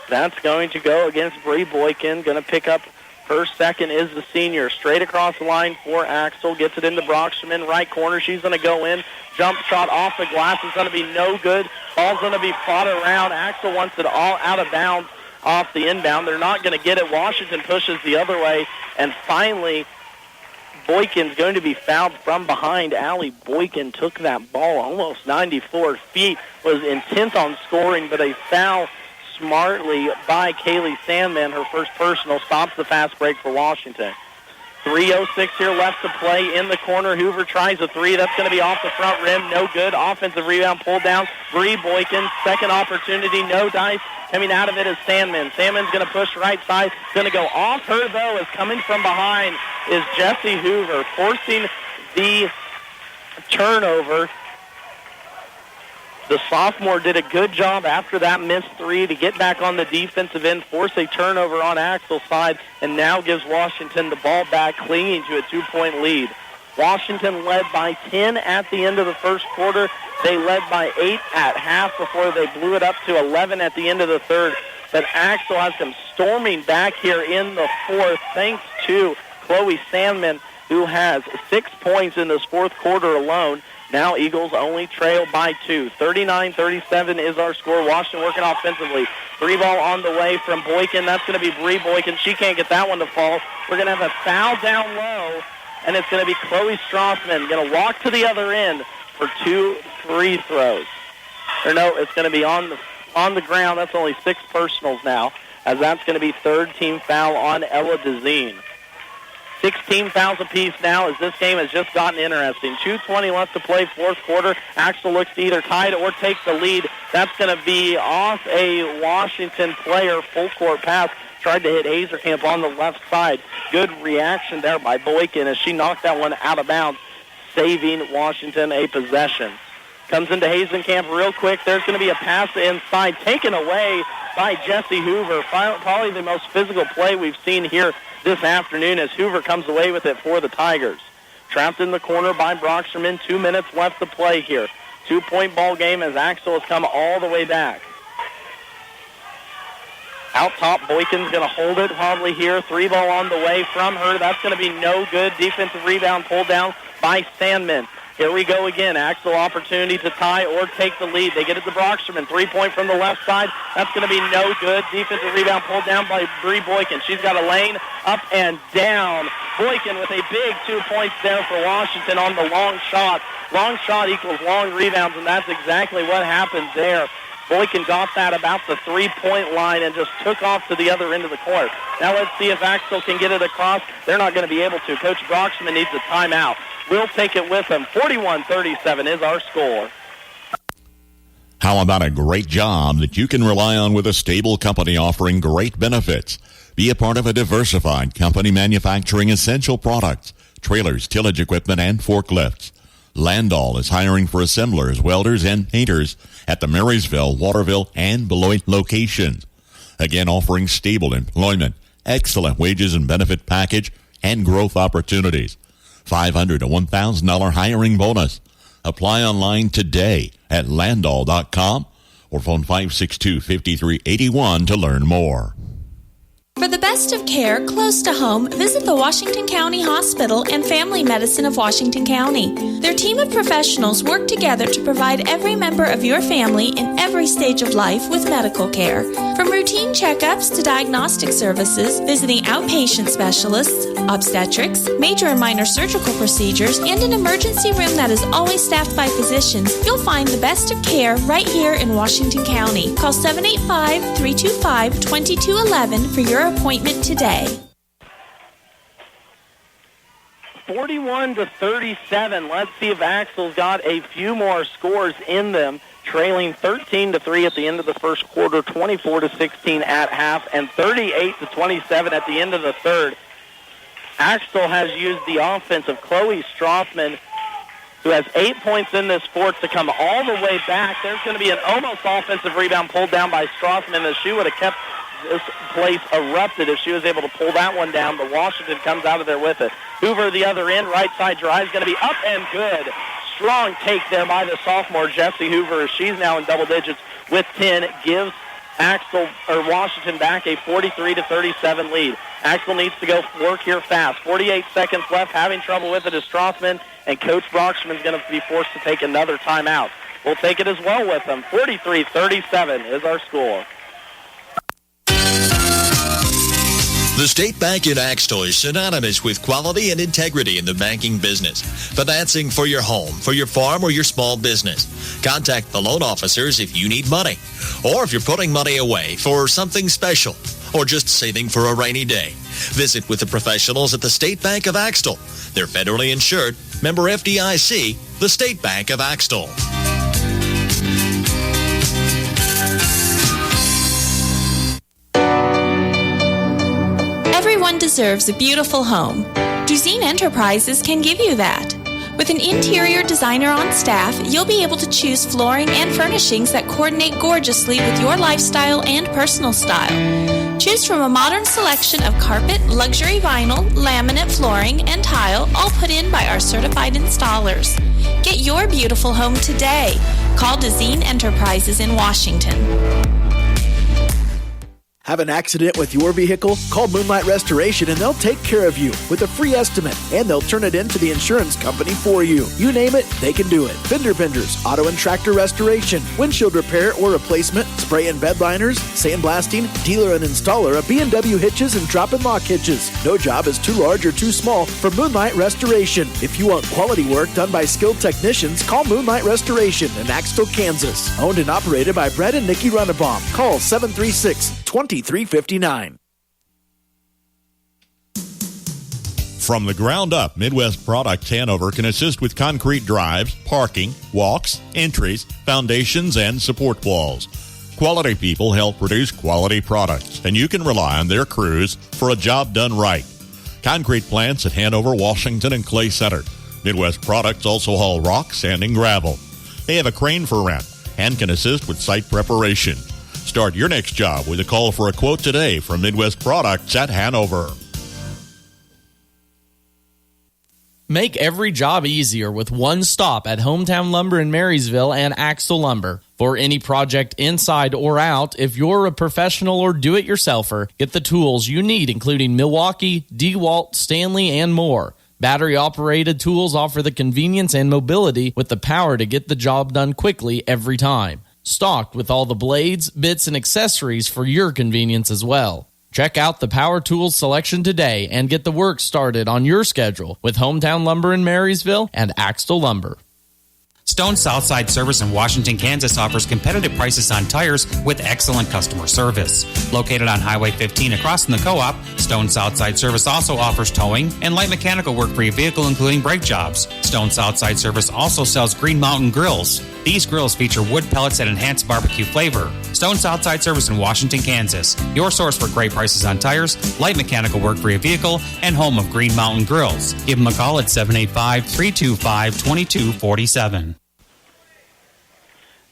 That's going to go against Bree Boykin. Going to pick up her second is the senior. Straight across the line for Axtell. Gets it into Brocksterman. Right corner. She's going to go in. Jump shot off the glass is going to be no good. Ball's going to be fought around. Axtell wants it all out of bounds off the inbound. They're not going to get it. Washington pushes the other way. And finally, Boykin's going to be fouled from behind. Allie Boykin took that ball almost 94 feet. Was intent on scoring, but a foul smartly by Kaylee Sandman. Her first personal stops the fast break for Washington. 3:06 here left to play in the corner. Hoover tries a three. That's going to be off the front rim. No good. Offensive rebound pulled down. Bree Boykin, second opportunity. No dice. Coming out of it is Sandman. Sandman's going to push right side. Going to go off her, though, as coming from behind is Jessie Hoover, forcing the turnover. The sophomore did a good job after that missed three to get back on the defensive end, force a turnover on Axtell's side, and now gives Washington the ball back, clinging to a 2-point lead. Washington led by 10 at the end of the first quarter. They led by 8 at half before they blew it up to 11 at the end of the third. But Axtell has come storming back here in the fourth, thanks to Chloe Sandman, who has 6 points in this fourth quarter alone. Now Eagles only trail by 2. 39-37 is our score. Washington working offensively. Three ball on the way from Boykin. That's going to be Bree Boykin. She can't get that one to fall. We're going to have a foul down low, and it's going to be Chloe Strothman going to walk to the other end for 2 free throws. Or no, it's going to be on the ground. That's only 6 personals now, as that's going to be third team foul on Ella Dezine. 16 fouls apiece now as this game has just gotten interesting. 2:20 left to play, fourth quarter. Axtell looks to either tie it or take the lead. That's going to be off a Washington player, full court pass. Tried to hit Hazelkamp on the left side. Good reaction there by Boykin as she knocked that one out of bounds, saving Washington a possession. Comes into Hazelkamp real quick. There's going to be a pass inside, taken away by Jessie Hoover. Probably the most physical play we've seen here this afternoon as Hoover comes away with it for the Tigers. Trapped in the corner by Brocksterman. 2 minutes left to play here. 2-point ball game as Axtell has come all the way back. Out top, Boykin's going to hold it probably here. Three ball on the way from her. That's going to be no good. Defensive rebound pulled down by Sandman. Here we go again. Axtell opportunity to tie or take the lead. They get it to Brocksterman. 3-point from the left side. That's going to be no good. Defensive rebound pulled down by Bree Boykin. She's got a lane up and down. Boykin with a big 2 points there for Washington on the long shot. Long shot equals long rebounds, and that's exactly what happened there. Boykin got that about the 3-point line and just took off to the other end of the court. Now let's see if Axtell can get it across. They're not going to be able to. Coach Brocksterman needs a timeout. We'll take it with him. 41-37 is our score. How about a great job that you can rely on with a stable company offering great benefits? Be a part of a diversified company manufacturing essential products, trailers, tillage equipment, and forklifts. Landall is hiring for assemblers, welders, and painters at the Marysville, Waterville, and Beloit locations. Again, offering stable employment, excellent wages and benefit package, and growth opportunities. $500 to $1,000 hiring bonus. Apply online today at landall.com or phone 562-5381 to learn more. For the best of care close to home, visit the Washington County Hospital and Family Medicine of Washington County. Their team of professionals work together to provide every member of your family in every stage of life with medical care. From routine checkups to diagnostic services, visiting outpatient specialists, obstetrics, major and minor surgical procedures, and an emergency room that is always staffed by physicians, you'll find the best of care right here in Washington County. Call 785-325-2211 for your appointment today. 41-37. Let's see if Axtell's got a few more scores in them. Trailing 13-3 at the end of the first quarter, 24-16 at half, and 38-27 at the end of the third. Axtell has used the offense of Chloe Strothman, who has 8 points in this fourth, to come all the way back. There's going to be an almost offensive rebound pulled down by Strothman as she would have kept this place erupted if she was able to pull that one down, but Washington comes out of there with it. Hoover the other end, right side drive is going to be up and good. Strong take there by the sophomore Jessie Hoover. She's now in double digits with 10, gives Washington back a 43-37 lead. Axtell needs to go work here fast. 48 seconds left, having trouble with it is Strothman, and Coach Brocksterman's going to be forced to take another timeout. We'll take it as well with them. 43-37 is our score. The State Bank in Axtell is synonymous with quality and integrity in the banking business. Financing for your home, for your farm, or your small business. Contact the loan officers if you need money, or if you're putting money away for something special. or just saving for a rainy day. Visit with the professionals at the State Bank of Axtell. They're federally insured, member FDIC, the State Bank of Axtell. Everyone deserves a beautiful home. Duzine Enterprises can give you that. With an interior designer on staff, you'll be able to choose flooring and furnishings that coordinate gorgeously with your lifestyle and personal style. Choose from a modern selection of carpet, luxury vinyl, laminate flooring, and tile, all put in by our certified installers. Get your beautiful home today. Call Duzine Enterprises in Washington. Have an accident with your vehicle? Call Moonlight Restoration and they'll take care of you with a free estimate, and they'll turn it into the insurance company for you. You name it, they can do it. Fender benders, auto and tractor restoration, windshield repair or replacement, spray and bed liners, sandblasting, dealer and installer of B&W hitches and drop and lock hitches. No job is too large or too small for Moonlight Restoration. If you want quality work done by skilled technicians, call Moonlight Restoration in Axtell, Kansas. Owned and operated by Brett and Nikki Runnebaum. Call 736-2359. From the ground up, Midwest Products Hanover can assist with concrete drives, parking, walks, entries, foundations, and support walls. Quality people help produce quality products, and you can rely on their crews for a job done right. Concrete plants at Hanover, Washington, and Clay Center. Midwest Products also haul rock, sand, and gravel. They have a crane for rent and can assist with site preparation. Start your next job with a call for a quote today from Midwest Products at Hanover. Make every job easier with one stop at Hometown Lumber in Marysville and Axtell Lumber. For any project inside or out, if you're a professional or do-it-yourselfer, get the tools you need, including Milwaukee, DeWalt, Stanley, and more. Battery-operated tools offer the convenience and mobility with the power to get the job done quickly every time. Stocked with all the blades, bits, and accessories for your convenience as well. Check out the power tools selection today and get the work started on your schedule with Hometown Lumber in Marysville and Axtell Lumber. Stone Southside Service in Washington, Kansas offers competitive prices on tires with excellent customer service. Located on Highway 15 across from the co-op, Stone Southside Service also offers towing and light mechanical work for your vehicle, including brake jobs. Stone Southside Service also sells Green Mountain grills. These grills feature wood pellets that enhance barbecue flavor. Stone Southside Service in Washington, Kansas. Your source for great prices on tires, light mechanical work for your vehicle, and home of Green Mountain Grills. Give them a call at 785-325-2247.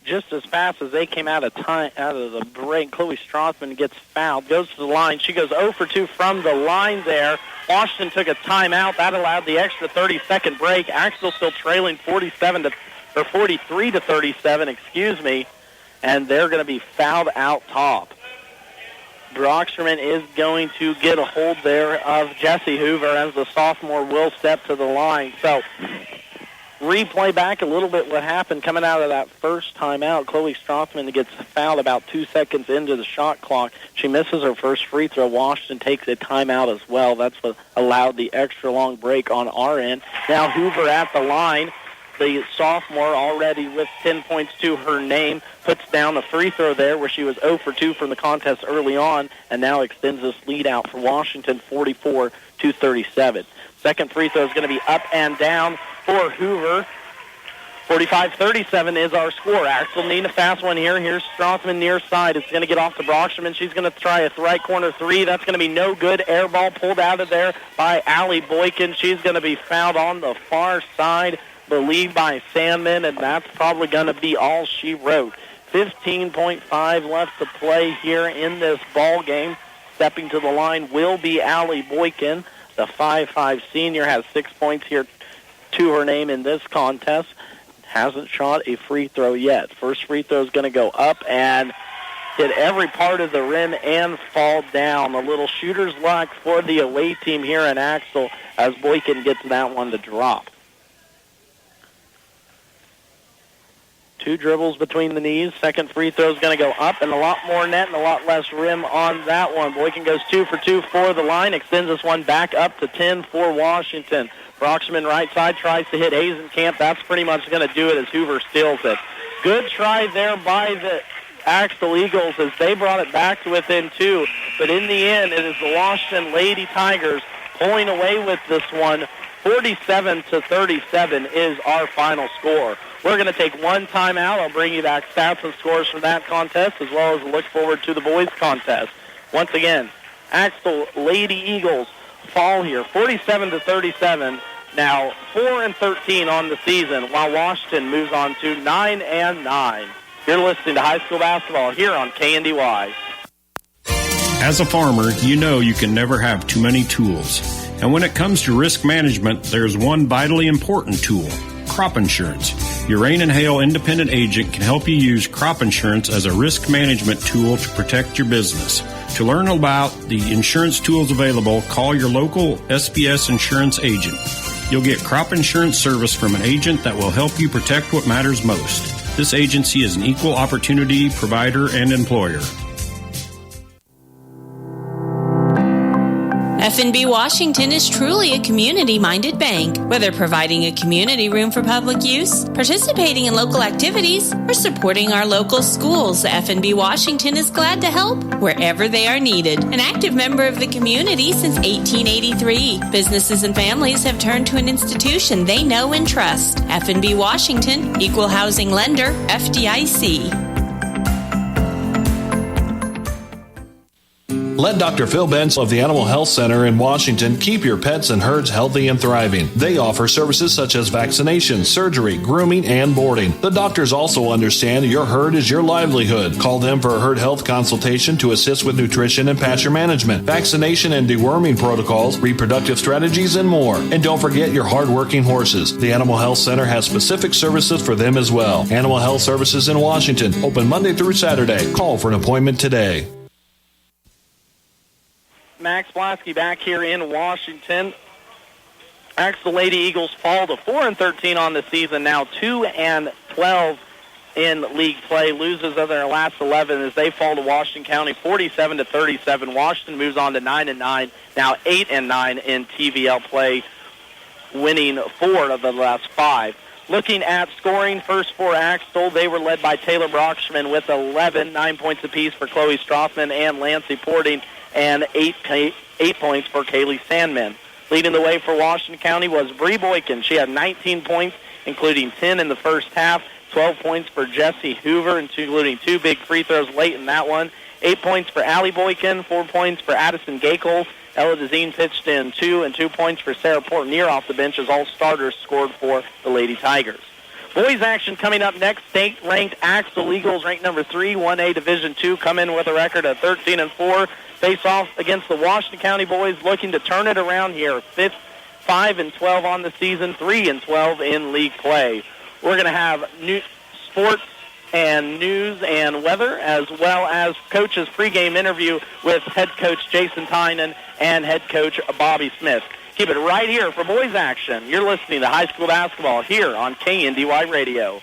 Just as fast as they came out of the break, Chloe Strothman gets fouled, goes to the line. She goes 0 for 2 from the line there. Washington took a timeout. That allowed the extra 30-second break. Axtell still trailing 43 to 37, and they're going to be fouled out top. Brocksterman is going to get a hold there of Jesse Hoover as the sophomore will step to the line. So replay back a little bit what happened coming out of that first timeout. Chloe Strothman gets fouled about 2 seconds into the shot clock. She misses her first free throw. Washington takes a timeout as well. That's what allowed the extra long break on our end. Now Hoover at the line. The sophomore already with 10 points to her name puts down a free throw there where she was 0 for 2 from the contest early on and now extends this lead out for Washington 44-37. Second free throw is going to be up and down for Hoover. 45-37 is our score. Axtell needing a fast one here. Here's Strothman near side. It's going to get off to Brocksterman. She's going to try a right corner three. That's going to be no good. Air ball pulled out of there by Allie Boykin. She's going to be fouled on the far side, believed by Sandman, and that's probably going to be all she wrote. 15.5 left to play here in this ball game. Stepping to the line will be Allie Boykin. The 5'5 senior has 6 points here to her name in this contest. Hasn't shot a free throw yet. First free throw is going to go up and hit every part of the rim and fall down. A little shooter's luck for the away team here in Axtell as Boykin gets that one to drop. 2 dribbles between the knees. Second free throw is going to go up and a lot more net and a lot less rim on that one. Boykin goes 2 for 2 for the line. Extends this one back up to 10 for Washington. Brocksterman right side tries to hit Hazenkamp. That's pretty much going to do it as Hoover steals it. Good try there by the Axtell Eagles as they brought it back to within 2. But in the end, it is the Washington Lady Tigers pulling away with this one. 47-37 is our final score. We're going to take one timeout. I'll bring you back stats and scores from that contest, as well as look forward to the boys' contest. Once again, Axtell Lady Eagles fall here, 47-37. Now 4-13 on the season, while Washington moves on to 9-9. You're listening to high school basketball here on KNDY. As a farmer, you know you can never have too many tools. And when it comes to risk management, there's one vitally important tool: crop insurance. Your Rain and Hail independent agent can help you use crop insurance as a risk management tool to protect your business. To learn about the insurance tools available, call your local SPS insurance agent. You'll get crop insurance service from an agent that will help you protect what matters most. This agency is an equal opportunity provider and employer. FNB Washington is truly a community-minded bank. Whether providing a community room for public use, participating in local activities, or supporting our local schools, FNB Washington is glad to help wherever they are needed. An active member of the community since 1883, businesses and families have turned to an institution they know and trust. FNB Washington, Equal Housing Lender, FDIC. Let Dr. Phil Benz of the Animal Health Center in Washington keep your pets and herds healthy and thriving. They offer services such as vaccination, surgery, grooming, and boarding. The doctors also understand your herd is your livelihood. Call them for a herd health consultation to assist with nutrition and pasture management, vaccination and deworming protocols, reproductive strategies, and more. And don't forget your hard-working horses. The Animal Health Center has specific services for them as well. Animal Health Services in Washington, open Monday through Saturday. Call for an appointment today. Max Blasky back here in Washington. Axtell Lady Eagles fall to 4-13 on the season, now 2-12 in league play. Loses of their last 11 as they fall to Washington County 47-37. Washington moves on to 9-9, now 8-9 in TVL play, winning 4 of the last 5. Looking at scoring, first for Axtell, they were led by Taylor Brockschman with 11, 9 points apiece for Chloe Strothman and Lancey Porting, and 8 points for Kaylee Sandman. Leading the way for Washington County was Bree Boykin. She had 19 points, including 10 in the first half, 12 points for Jessie Hoover, including 2 big free throws late in that one, 8 points for Allie Boykin, 4 points for Addison Gakel. Ella Dezine pitched in 2, and 2 points for Sarah Portnier off the bench as all starters scored for the Lady Tigers. Boys action coming up next. State-ranked Axtell Eagles, ranked number 3, 1A Division II, come in with a record of 13-4. Face off against the Washington County boys, looking to turn it around here. 5-12 on the season, 3-12 in league play. We're going to have new sports and news and weather, as well as coach's pregame interview with head coach Jason Tynan and head coach Bobby Smith. Keep it right here for boys action. You're listening to high school basketball here on KNDY Radio.